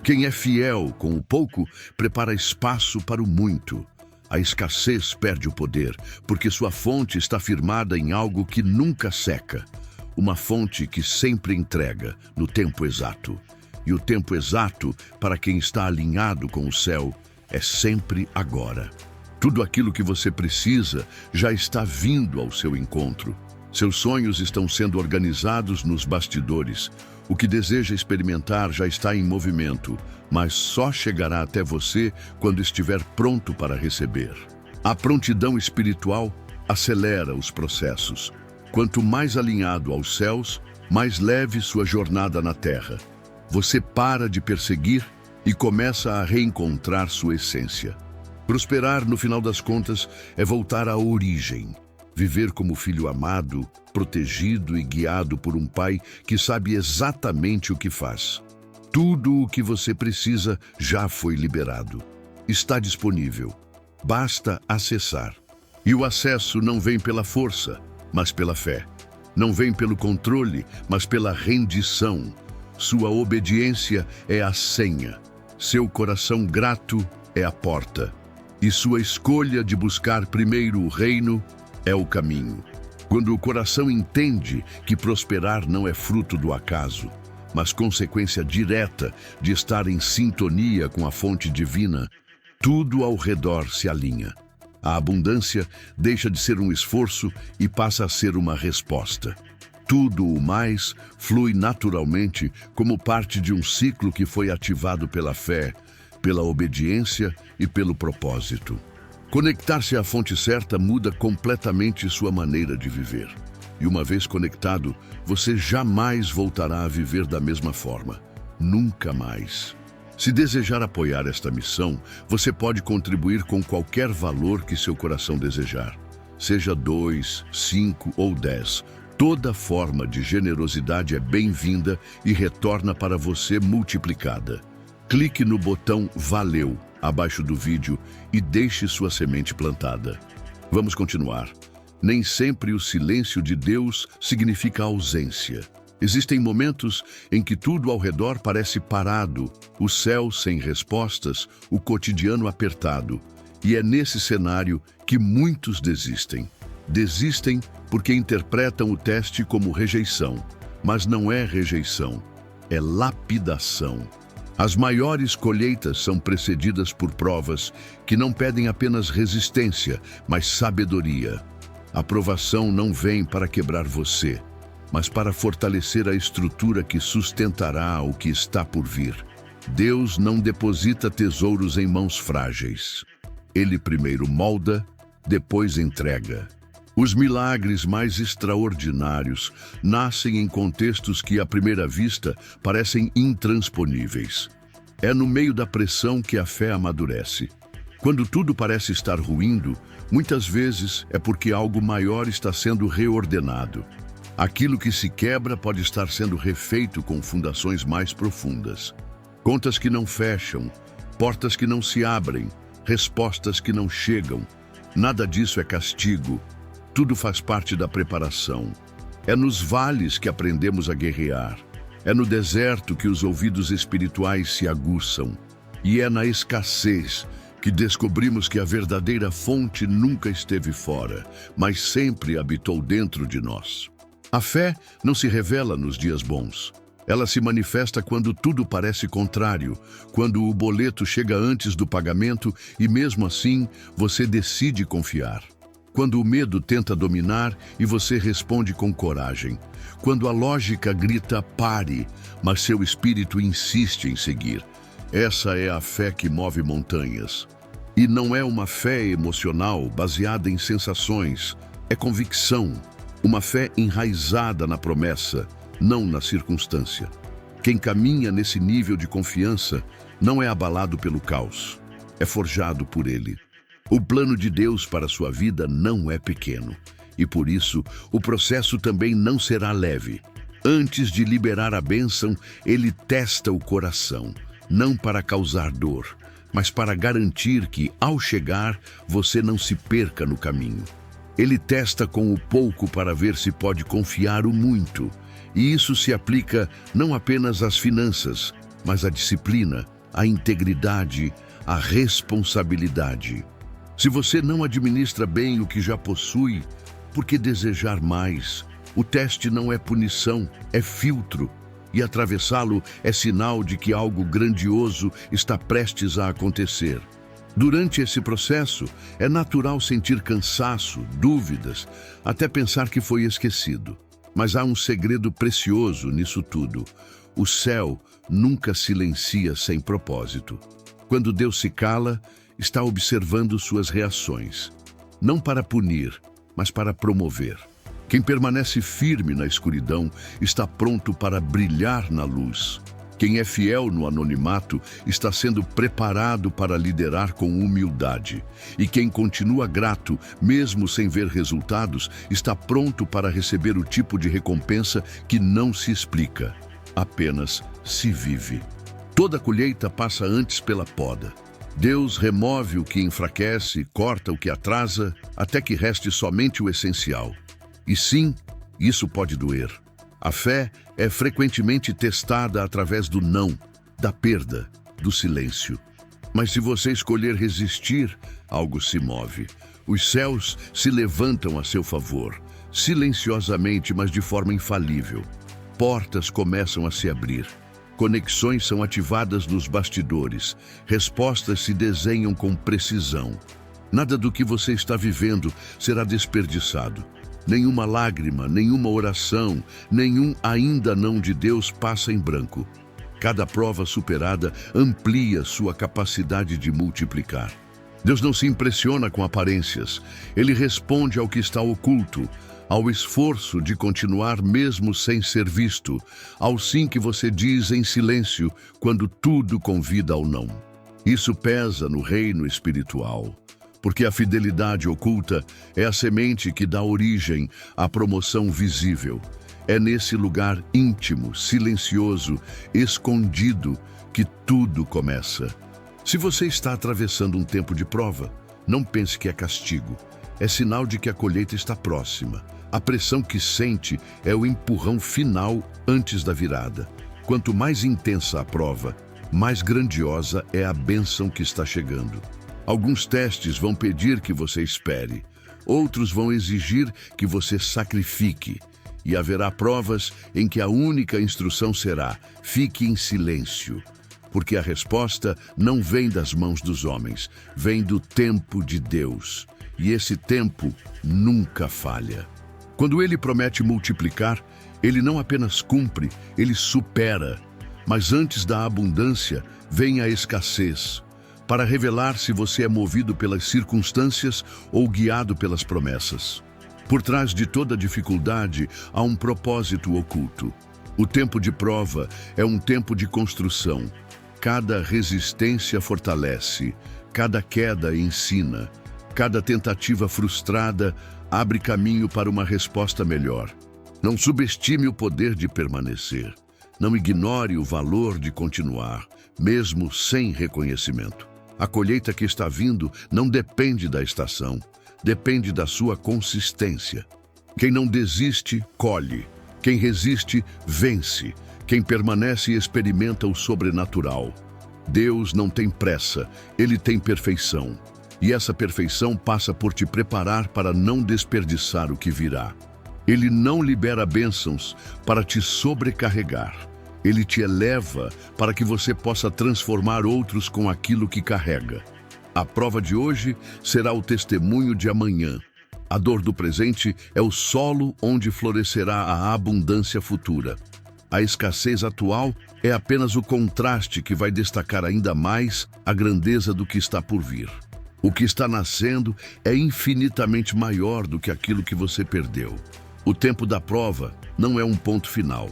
Quem é fiel com o pouco prepara espaço para o muito. A escassez perde o poder, porque sua fonte está firmada em algo que nunca seca. Uma fonte que sempre entrega no tempo exato. E o tempo exato, para quem está alinhado com o céu, é sempre agora. Tudo aquilo que você precisa já está vindo ao seu encontro. Seus sonhos estão sendo organizados nos bastidores. O que deseja experimentar já está em movimento, mas só chegará até você quando estiver pronto para receber. A prontidão espiritual acelera os processos. Quanto mais alinhado aos céus, mais leve sua jornada na terra. Você para de perseguir e começa a reencontrar sua essência. Prosperar, no final das contas, é voltar à origem. Viver como filho amado, protegido e guiado por um pai que sabe exatamente o que faz. Tudo o que você precisa já foi liberado. Está disponível. Basta acessar. E o acesso não vem pela força, mas pela fé. Não vem pelo controle, mas pela rendição. Sua obediência é a senha. Seu coração grato é a porta. E sua escolha de buscar primeiro o reino é o caminho. Quando o coração entende que prosperar não é fruto do acaso, mas consequência direta de estar em sintonia com a fonte divina, tudo ao redor se alinha. A abundância deixa de ser um esforço e passa a ser uma resposta. Tudo o mais flui naturalmente como parte de um ciclo que foi ativado pela fé, pela obediência e pelo propósito. Conectar-se à fonte certa muda completamente sua maneira de viver. E uma vez conectado, você jamais voltará a viver da mesma forma. Nunca mais. Se desejar apoiar esta missão, você pode contribuir com qualquer valor que seu coração desejar. Seja 2, 5 ou 10. Toda forma de generosidade é bem-vinda e retorna para você multiplicada. Clique no botão Valeu abaixo do vídeo e deixe sua semente plantada. Vamos continuar. Nem sempre o silêncio de Deus significa ausência. Existem momentos em que tudo ao redor parece parado, o céu sem respostas, o cotidiano apertado. E é nesse cenário que muitos desistem. Desistem porque interpretam o teste como rejeição. Mas não é rejeição, é lapidação. As maiores colheitas são precedidas por provas que não pedem apenas resistência, mas sabedoria. A provação não vem para quebrar você, mas para fortalecer a estrutura que sustentará o que está por vir. Deus não deposita tesouros em mãos frágeis. Ele primeiro molda, depois entrega. Os milagres mais extraordinários nascem em contextos que, à primeira vista, parecem intransponíveis. É no meio da pressão que a fé amadurece. Quando tudo parece estar ruindo, muitas vezes é porque algo maior está sendo reordenado. Aquilo que se quebra pode estar sendo refeito com fundações mais profundas. Contas que não fecham, portas que não se abrem, respostas que não chegam. Nada disso é castigo. Tudo faz parte da preparação. É nos vales que aprendemos a guerrear. É no deserto que os ouvidos espirituais se aguçam. E é na escassez que descobrimos que a verdadeira fonte nunca esteve fora, mas sempre habitou dentro de nós. A fé não se revela nos dias bons. Ela se manifesta quando tudo parece contrário, quando o boleto chega antes do pagamento e, mesmo assim, você decide confiar. Quando o medo tenta dominar e você responde com coragem. Quando a lógica grita pare, mas seu espírito insiste em seguir. Essa é a fé que move montanhas. E não é uma fé emocional baseada em sensações, é convicção. Uma fé enraizada na promessa, não na circunstância. Quem caminha nesse nível de confiança não é abalado pelo caos, é forjado por ele. O plano de Deus para a sua vida não é pequeno, e por isso o processo também não será leve. Antes de liberar a bênção, ele testa o coração, não para causar dor, mas para garantir que, ao chegar, você não se perca no caminho. Ele testa com o pouco para ver se pode confiar o muito, e isso se aplica não apenas às finanças, mas à disciplina, à integridade, à responsabilidade. Se você não administra bem o que já possui, por que desejar mais? O teste não é punição, é filtro, e atravessá-lo é sinal de que algo grandioso está prestes a acontecer. Durante esse processo, é natural sentir cansaço, dúvidas, até pensar que foi esquecido. Mas há um segredo precioso nisso tudo. O céu nunca silencia sem propósito. Quando Deus se cala, está observando suas reações. Não para punir, mas para promover. Quem permanece firme na escuridão está pronto para brilhar na luz. Quem é fiel no anonimato está sendo preparado para liderar com humildade. E quem continua grato, mesmo sem ver resultados, está pronto para receber o tipo de recompensa que não se explica, apenas se vive. Toda colheita passa antes pela poda. Deus remove o que enfraquece, corta o que atrasa, até que reste somente o essencial. E sim, isso pode doer. A fé é frequentemente testada através do não, da perda, do silêncio. Mas se você escolher resistir, algo se move. Os céus se levantam a seu favor, silenciosamente, mas de forma infalível. Portas começam a se abrir. Conexões são ativadas nos bastidores. Respostas se desenham com precisão. Nada do que você está vivendo será desperdiçado. Nenhuma lágrima, nenhuma oração, nenhum ainda não de Deus passa em branco. Cada prova superada amplia sua capacidade de multiplicar. Deus não se impressiona com aparências. Ele responde ao que está oculto, ao esforço de continuar mesmo sem ser visto, ao sim que você diz em silêncio quando tudo convida ao não. Isso pesa no reino espiritual. Porque a fidelidade oculta é a semente que dá origem à promoção visível. É nesse lugar íntimo, silencioso, escondido, que tudo começa. Se você está atravessando um tempo de prova, não pense que é castigo. É sinal de que a colheita está próxima. A pressão que sente é o empurrão final antes da virada. Quanto mais intensa a prova, mais grandiosa é a bênção que está chegando. Alguns testes vão pedir que você espere, outros vão exigir que você sacrifique, e haverá provas em que a única instrução será: fique em silêncio. porque a resposta não vem das mãos dos homens, vem do tempo de Deus. E esse tempo nunca falha. Quando Ele promete multiplicar, Ele não apenas cumpre, Ele supera. Mas antes da abundância, vem a escassez, para revelar se você é movido pelas circunstâncias ou guiado pelas promessas. Por trás de toda dificuldade, há um propósito oculto. O tempo de prova é um tempo de construção. Cada resistência fortalece, cada queda ensina, cada tentativa frustrada abre caminho para uma resposta melhor. Não subestime o poder de permanecer. Não ignore o valor de continuar, mesmo sem reconhecimento. A colheita que está vindo não depende da estação, depende da sua consistência. Quem não desiste, colhe. Quem resiste, vence. Quem permanece, experimenta o sobrenatural. Deus não tem pressa, Ele tem perfeição. E essa perfeição passa por te preparar para não desperdiçar o que virá. Ele não libera bênçãos para te sobrecarregar. Ele te eleva para que você possa transformar outros com aquilo que carrega. A prova de hoje será o testemunho de amanhã. A dor do presente é o solo onde florescerá a abundância futura. A escassez atual é apenas o contraste que vai destacar ainda mais a grandeza do que está por vir. O que está nascendo é infinitamente maior do que aquilo que você perdeu. O tempo da prova não é um ponto final.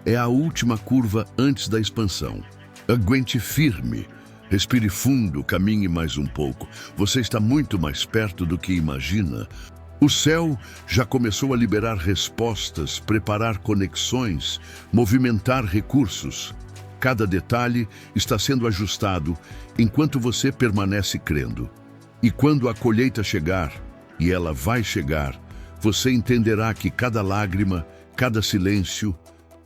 É a última curva antes da expansão. Aguente firme. Respire fundo, caminhe mais um pouco. Você está muito mais perto do que imagina. O céu já começou a liberar respostas, preparar conexões, movimentar recursos. Cada detalhe está sendo ajustado enquanto você permanece crendo. E quando a colheita chegar, e ela vai chegar, você entenderá que cada lágrima, cada silêncio,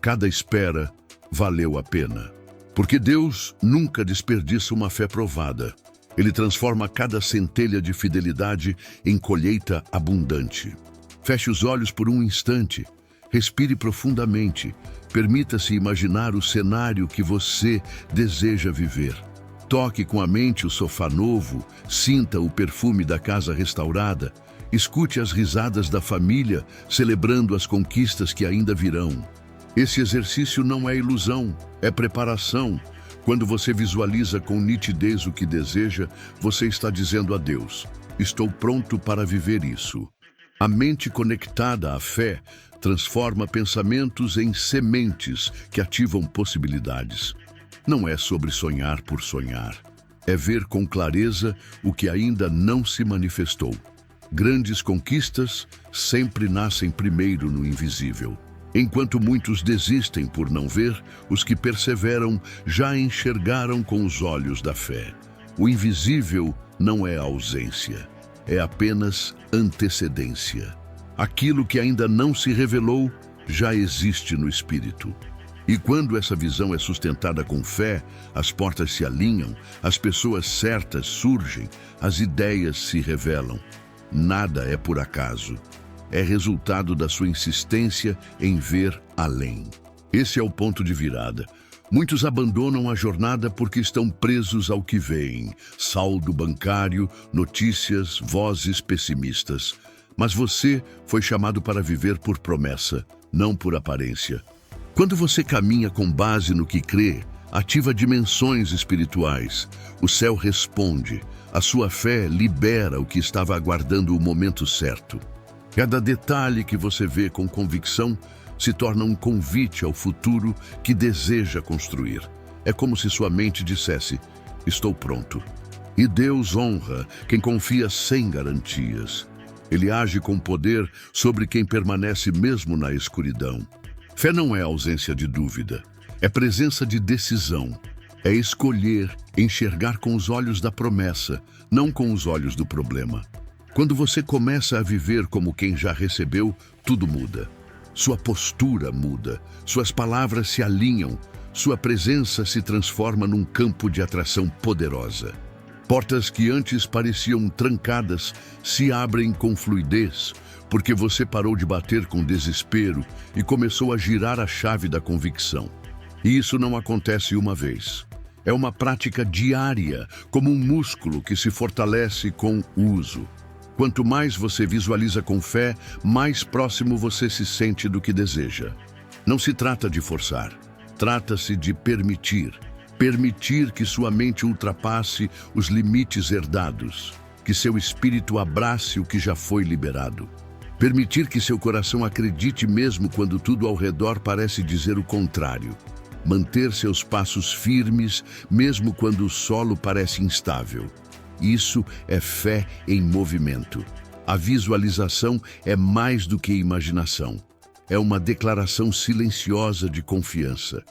cada espera valeu a pena. Porque Deus nunca desperdiça uma fé provada. Ele transforma cada centelha de fidelidade em colheita abundante. Feche os olhos por um instante. Respire profundamente. Permita-se imaginar o cenário que você deseja viver. Toque com a mente o sofá novo, sinta o perfume da casa restaurada, escute as risadas da família, celebrando as conquistas que ainda virão. Esse exercício não é ilusão, é preparação. Quando você visualiza com nitidez o que deseja, você está dizendo a Deus: estou pronto para viver isso. A mente conectada à fé transforma pensamentos em sementes que ativam possibilidades. Não é sobre sonhar por sonhar. É ver com clareza o que ainda não se manifestou. Grandes conquistas sempre nascem primeiro no invisível. Enquanto muitos desistem por não ver, os que perseveram já enxergaram com os olhos da fé. O invisível não é ausência, é apenas antecedência. Aquilo que ainda não se revelou já existe no espírito. E quando essa visão é sustentada com fé, as portas se alinham, as pessoas certas surgem, as ideias se revelam. Nada é por acaso. É resultado da sua insistência em ver além. Esse é o ponto de virada. Muitos abandonam a jornada porque estão presos ao que veem. Saldo bancário, notícias, vozes pessimistas. Mas você foi chamado para viver por promessa, não por aparência. Quando você caminha com base no que crê, ativa dimensões espirituais. O céu responde. A sua fé libera o que estava aguardando o momento certo. Cada detalhe que você vê com convicção se torna um convite ao futuro que deseja construir. É como se sua mente dissesse: estou pronto. E Deus honra quem confia sem garantias. Ele age com poder sobre quem permanece mesmo na escuridão. Fé não é ausência de dúvida, é presença de decisão. É escolher, enxergar com os olhos da promessa, não com os olhos do problema. Quando você começa a viver como quem já recebeu, tudo muda. Sua postura muda, suas palavras se alinham, sua presença se transforma num campo de atração poderosa. Portas que antes pareciam trancadas se abrem com fluidez, porque você parou de bater com desespero e começou a girar a chave da convicção. E isso não acontece uma vez. É uma prática diária, como um músculo que se fortalece com o uso. Quanto mais você visualiza com fé, mais próximo você se sente do que deseja. Não se trata de forçar, trata-se de permitir. Permitir que sua mente ultrapasse os limites herdados, que seu espírito abrace o que já foi liberado. Permitir que seu coração acredite mesmo quando tudo ao redor parece dizer o contrário. Manter seus passos firmes mesmo quando o solo parece instável. Isso é fé em movimento. A visualização é mais do que imaginação. É uma declaração silenciosa de confiança.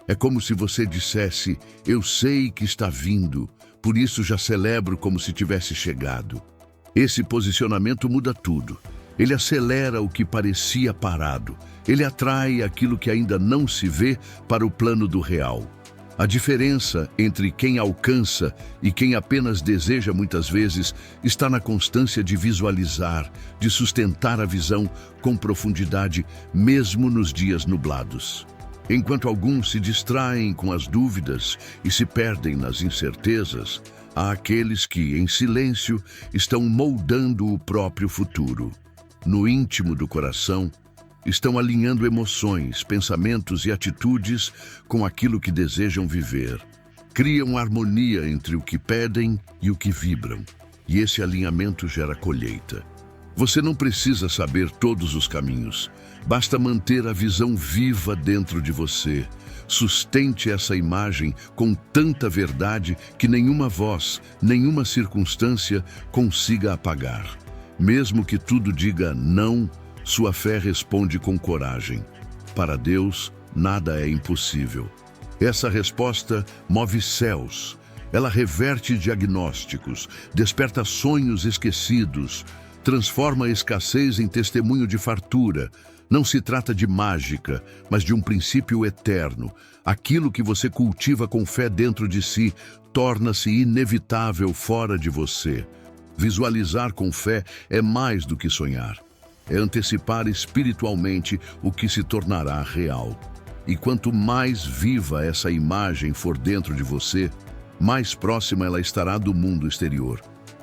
É como se você dissesse: eu sei que está vindo, por isso já celebro como se tivesse chegado. Esse posicionamento muda tudo. Ele acelera o que parecia parado. Ele atrai aquilo que ainda não se vê para o plano do real. A diferença entre quem alcança e quem apenas deseja muitas vezes está na constância de visualizar, de sustentar a visão com profundidade, mesmo nos dias nublados. Enquanto alguns se distraem com as dúvidas e se perdem nas incertezas, há aqueles que, em silêncio, estão moldando o próprio futuro. No íntimo do coração, estão alinhando emoções, pensamentos e atitudes com aquilo que desejam viver. Criam harmonia entre o que pedem e o que vibram, e esse alinhamento gera colheita. Você não precisa saber todos os caminhos, basta manter a visão viva dentro de você. Sustente essa imagem com tanta verdade que nenhuma voz, nenhuma circunstância consiga apagar. Mesmo que tudo diga não, sua fé responde com coragem. Para Deus, nada é impossível. Essa resposta move céus. Ela reverte diagnósticos, desperta sonhos esquecidos, transforma a escassez em testemunho de fartura. Não se trata de mágica, mas de um princípio eterno. Aquilo que você cultiva com fé dentro de si torna-se inevitável fora de você. Visualizar com fé é mais do que sonhar. É antecipar espiritualmente o que se tornará real. E quanto mais viva essa imagem for dentro de você, mais próxima ela estará do mundo exterior.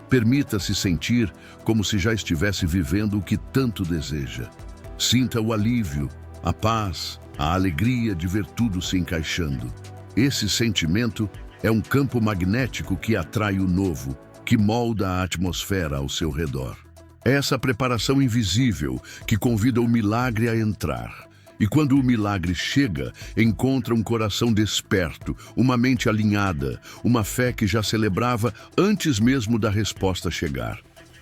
Permita-se sentir como se já estivesse vivendo o que tanto deseja. Sinta o alívio, a paz, a alegria de ver tudo se encaixando. Esse sentimento é um campo magnético que atrai o novo, que molda a atmosfera ao seu redor. É essa preparação invisível que convida o milagre a entrar. E quando o milagre chega, encontra um coração desperto, uma mente alinhada, uma fé que já celebrava antes mesmo da resposta chegar.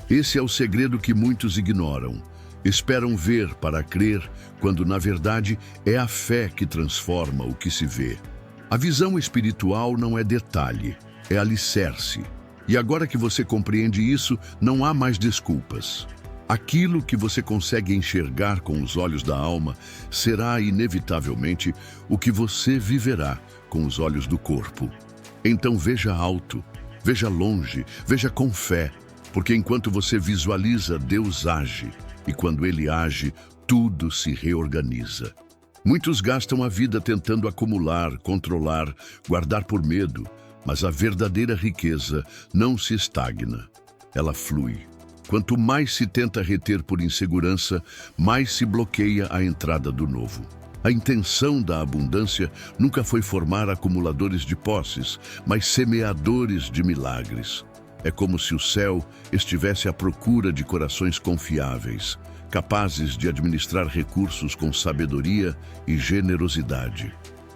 Esse é o segredo que muitos ignoram. Esperam ver para crer, quando na verdade é a fé que transforma o que se vê. A visão espiritual não é detalhe, é alicerce. E agora que você compreende isso, não há mais desculpas. Aquilo que você consegue enxergar com os olhos da alma será inevitavelmente o que você viverá com os olhos do corpo. Então veja alto, veja longe, veja com fé, porque enquanto você visualiza, Deus age, e quando Ele age, tudo se reorganiza. Muitos gastam a vida tentando acumular, controlar, guardar por medo, mas a verdadeira riqueza não se estagna, ela flui. Quanto mais se tenta reter por insegurança, mais se bloqueia a entrada do novo. A intenção da abundância nunca foi formar acumuladores de posses, mas semeadores de milagres. É como se o céu estivesse à procura de corações confiáveis, capazes de administrar recursos com sabedoria e generosidade.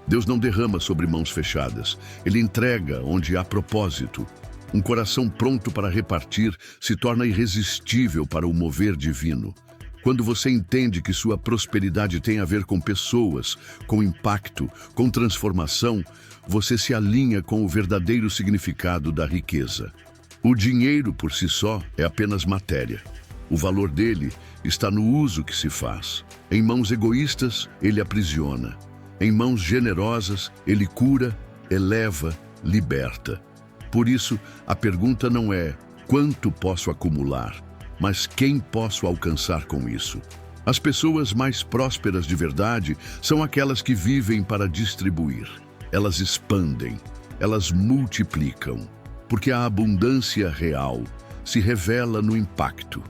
Deus não derrama sobre mãos fechadas, Ele entrega onde há propósito. Um coração pronto para repartir se torna irresistível para o mover divino. Quando você entende que sua prosperidade tem a ver com pessoas, com impacto, com transformação, você se alinha com o verdadeiro significado da riqueza. O dinheiro por si só é apenas matéria. O valor dele está no uso que se faz. Em mãos egoístas, ele aprisiona. Em mãos generosas, ele cura, eleva, liberta. Por isso, a pergunta não é quanto posso acumular, mas quem posso alcançar com isso. As pessoas mais prósperas de verdade são aquelas que vivem para distribuir. Elas expandem. elas multiplicam, porque a abundância real se revela no impacto.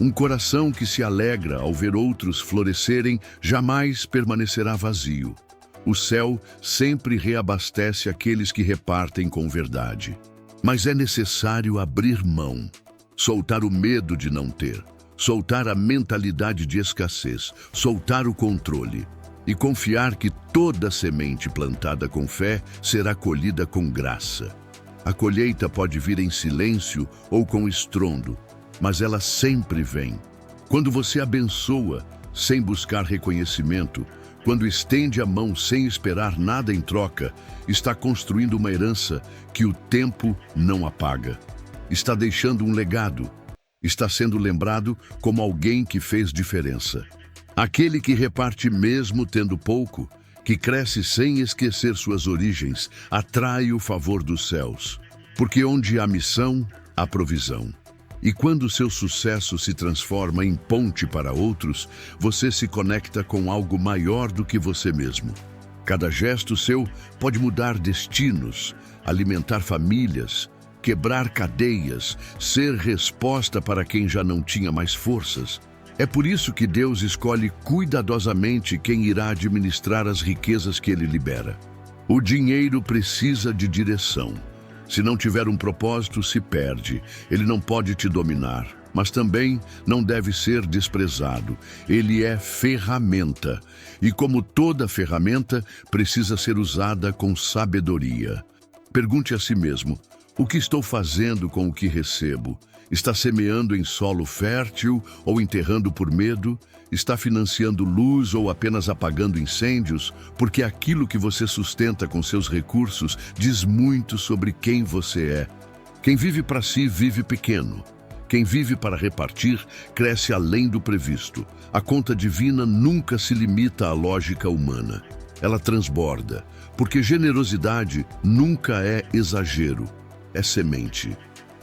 Um coração que se alegra ao ver outros florescerem jamais permanecerá vazio. O céu sempre reabastece aqueles que repartem com verdade. Mas é necessário abrir mão, soltar o medo de não ter, soltar a mentalidade de escassez, soltar o controle e confiar que toda semente plantada com fé será colhida com graça. A colheita pode vir em silêncio ou com estrondo, mas ela sempre vem. Quando você abençoa sem buscar reconhecimento, quando estende a mão sem esperar nada em troca, está construindo uma herança que o tempo não apaga. Está deixando um legado. Está sendo lembrado como alguém que fez diferença. Aquele que reparte mesmo tendo pouco, que cresce sem esquecer suas origens, atrai o favor dos céus. Porque onde há missão, há provisão. E quando seu sucesso se transforma em ponte para outros, você se conecta com algo maior do que você mesmo. Cada gesto seu pode mudar destinos, alimentar famílias, quebrar cadeias, ser resposta para quem já não tinha mais forças. É por isso que Deus escolhe cuidadosamente quem irá administrar as riquezas que Ele libera. O dinheiro precisa de direção. Se não tiver um propósito, se perde. Ele não pode te dominar, mas também não deve ser desprezado. Ele é ferramenta. E como toda ferramenta, precisa ser usada com sabedoria. Pergunte a si mesmo: o que estou fazendo com o que recebo? Está semeando em solo fértil ou enterrando por medo? Está financiando luz ou apenas apagando incêndios? Porque aquilo que você sustenta com seus recursos diz muito sobre quem você é. Quem vive para si vive pequeno. Quem vive para repartir cresce além do previsto. A conta divina nunca se limita à lógica humana. Ela transborda, porque generosidade nunca é exagero, é semente.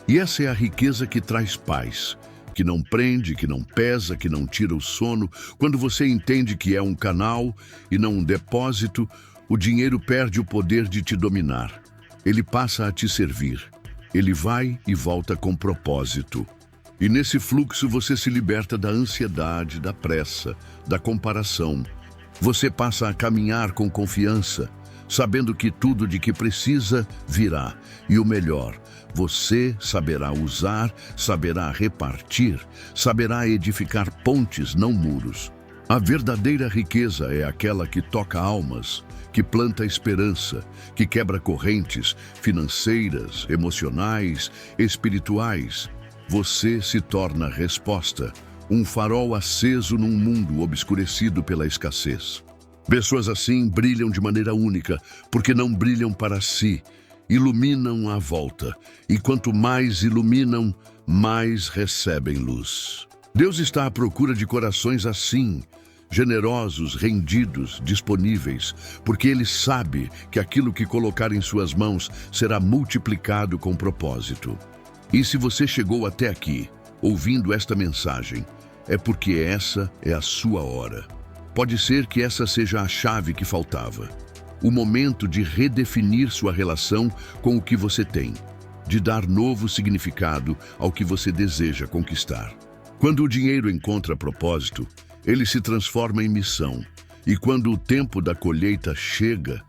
E essa é a riqueza que traz paz, que não prende, que não pesa, que não tira o sono. Quando você entende que é um canal e não um depósito, o dinheiro perde o poder de te dominar. Ele passa a te servir. Ele vai e volta com propósito. E nesse fluxo você se liberta da ansiedade, da pressa, da comparação. Você passa a caminhar com confiança, sabendo que tudo de que precisa virá. E o melhor, você saberá usar, saberá repartir, saberá edificar pontes, não muros. A verdadeira riqueza é aquela que toca almas, que planta esperança, que quebra correntes financeiras, emocionais, espirituais. Você se torna resposta, um farol aceso num mundo obscurecido pela escassez. Pessoas assim brilham de maneira única, porque não brilham para si, iluminam à volta, e quanto mais iluminam, mais recebem luz. Deus está à procura de corações assim, generosos, rendidos, disponíveis, porque Ele sabe que aquilo que colocar em suas mãos será multiplicado com propósito. E se você chegou até aqui, ouvindo esta mensagem, é porque essa é a sua hora. Pode ser que essa seja a chave que faltava. O momento de redefinir sua relação com o que você tem, de dar novo significado ao que você deseja conquistar. Quando o dinheiro encontra propósito, ele se transforma em missão. E quando o tempo da colheita chega,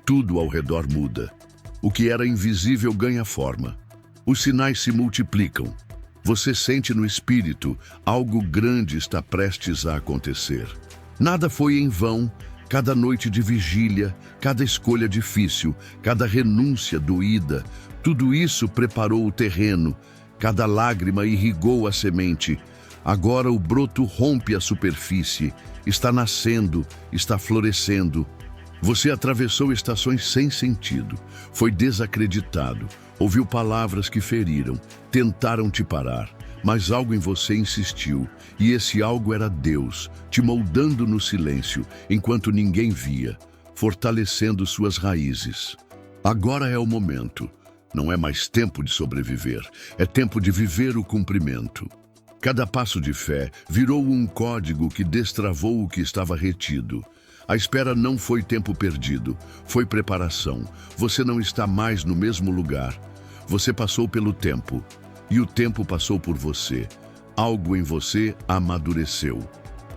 tudo ao redor muda. O que era invisível ganha forma. Os sinais se multiplicam. Você sente no espírito, algo grande está prestes a acontecer. Nada foi em vão, cada noite de vigília, cada escolha difícil, cada renúncia doída, tudo isso preparou o terreno, cada lágrima irrigou a semente. Agora o broto rompe a superfície, está nascendo, está florescendo. Você atravessou estações sem sentido, foi desacreditado, ouviu palavras que feriram, tentaram te parar. Mas algo em você insistiu, e esse algo era Deus, te moldando no silêncio, enquanto ninguém via, fortalecendo suas raízes. Agora é o momento. Não é mais tempo de sobreviver, é tempo de viver o cumprimento. Cada passo de fé virou um código que destravou o que estava retido. A espera não foi tempo perdido, foi preparação. Você não está mais no mesmo lugar. Você passou pelo tempo, e o tempo passou por você. Algo em você amadureceu.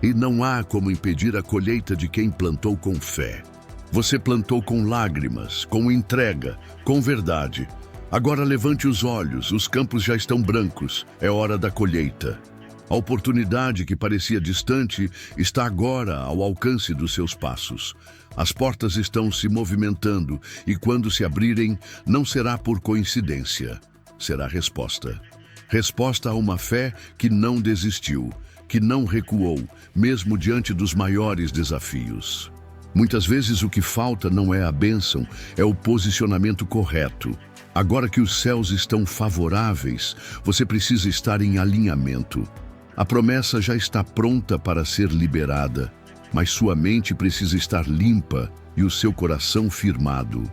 E não há como impedir a colheita de quem plantou com fé. Você plantou com lágrimas, com entrega, com verdade. Agora levante os olhos, os campos já estão brancos, é hora da colheita. A oportunidade que parecia distante está agora ao alcance dos seus passos. As portas estão se movimentando e quando se abrirem, não será por coincidência, será resposta. Resposta a uma fé que não desistiu, que não recuou, mesmo diante dos maiores desafios. Muitas vezes o que falta não é a bênção, é o posicionamento correto. Agora que os céus estão favoráveis, você precisa estar em alinhamento. A promessa já está pronta para ser liberada, mas sua mente precisa estar limpa e o seu coração firmado.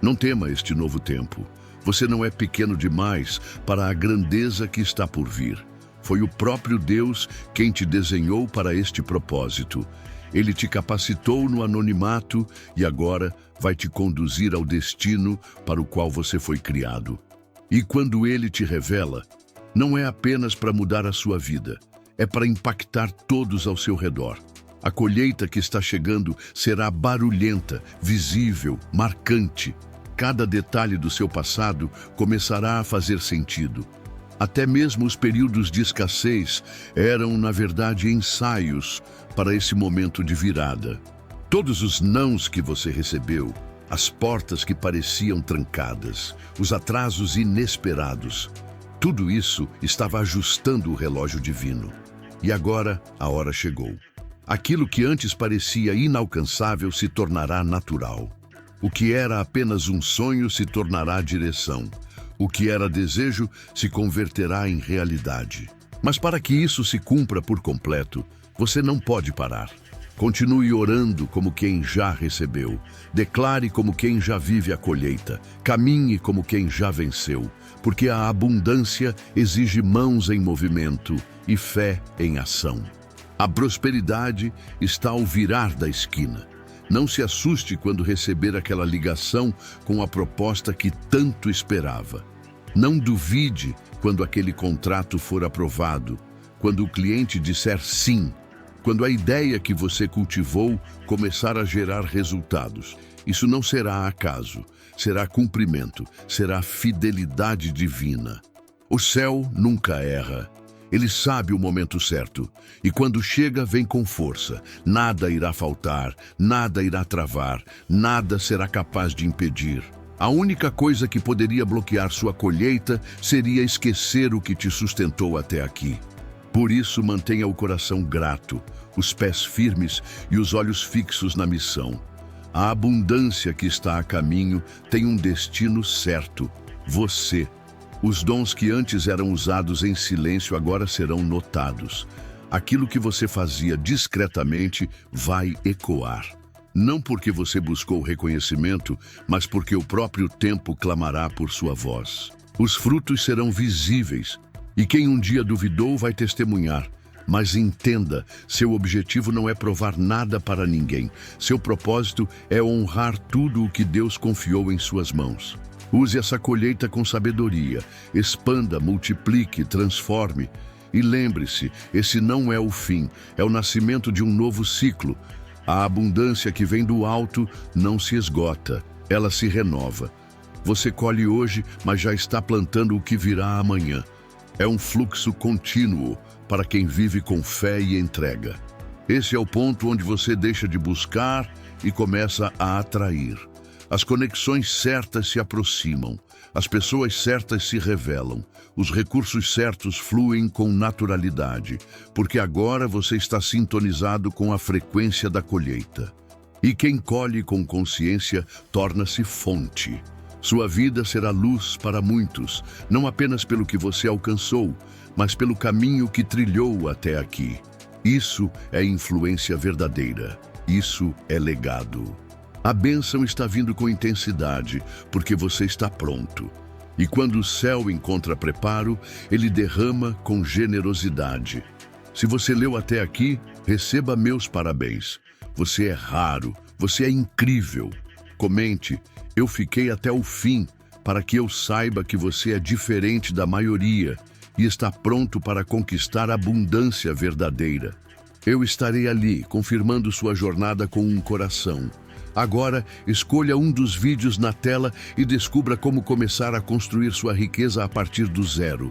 Não tema este novo tempo. Você não é pequeno demais para a grandeza que está por vir. Foi o próprio Deus quem te desenhou para este propósito. Ele te capacitou no anonimato e agora vai te conduzir ao destino para o qual você foi criado. E quando Ele te revela, não é apenas para mudar a sua vida, é para impactar todos ao seu redor. A colheita que está chegando será barulhenta, visível, marcante. Cada detalhe do seu passado começará a fazer sentido. Até mesmo os períodos de escassez eram, na verdade, ensaios para esse momento de virada. Todos os nãos que você recebeu, as portas que pareciam trancadas, os atrasos inesperados, tudo isso estava ajustando o relógio divino. E agora a hora chegou. Aquilo que antes parecia inalcançável se tornará natural. O que era apenas um sonho se tornará direção. O que era desejo se converterá em realidade. Mas para que isso se cumpra por completo, você não pode parar. Continue orando como quem já recebeu. Declare como quem já vive a colheita. Caminhe como quem já venceu. Porque a abundância exige mãos em movimento e fé em ação. A prosperidade está ao virar da esquina. Não se assuste quando receber aquela ligação com a proposta que tanto esperava. Não duvide quando aquele contrato for aprovado, quando o cliente disser sim, quando a ideia que você cultivou começar a gerar resultados. Isso não será acaso, será cumprimento, será fidelidade divina. O céu nunca erra. Ele sabe o momento certo, e quando chega, vem com força. Nada irá faltar, nada irá travar, nada será capaz de impedir. A única coisa que poderia bloquear sua colheita seria esquecer o que te sustentou até aqui. Por isso, mantenha o coração grato, os pés firmes e os olhos fixos na missão. A abundância que está a caminho tem um destino certo, você. Os dons que antes eram usados em silêncio agora serão notados. Aquilo que você fazia discretamente vai ecoar. Não porque você buscou reconhecimento, mas porque o próprio tempo clamará por sua voz. Os frutos serão visíveis, e quem um dia duvidou vai testemunhar. Mas entenda, seu objetivo não é provar nada para ninguém. Seu propósito é honrar tudo o que Deus confiou em suas mãos. Use essa colheita com sabedoria, expanda, multiplique, transforme. E lembre-se, esse não é o fim, é o nascimento de um novo ciclo. A abundância que vem do alto não se esgota, ela se renova. Você colhe hoje, mas já está plantando o que virá amanhã. É um fluxo contínuo para quem vive com fé e entrega. Esse é o ponto onde você deixa de buscar e começa a atrair. As conexões certas se aproximam, as pessoas certas se revelam, os recursos certos fluem com naturalidade, porque agora você está sintonizado com a frequência da colheita. E quem colhe com consciência torna-se fonte. Sua vida será luz para muitos, não apenas pelo que você alcançou, mas pelo caminho que trilhou até aqui. Isso é influência verdadeira, isso é legado. A bênção está vindo com intensidade, porque você está pronto. E quando o céu encontra preparo, ele derrama com generosidade. Se você leu até aqui, receba meus parabéns. Você é raro, você é incrível. Comente, eu fiquei até o fim, para que eu saiba que você é diferente da maioria e está pronto para conquistar a abundância verdadeira. Eu estarei ali, confirmando sua jornada com um coração. Agora, escolha um dos vídeos na tela e descubra como começar a construir sua riqueza a partir do zero.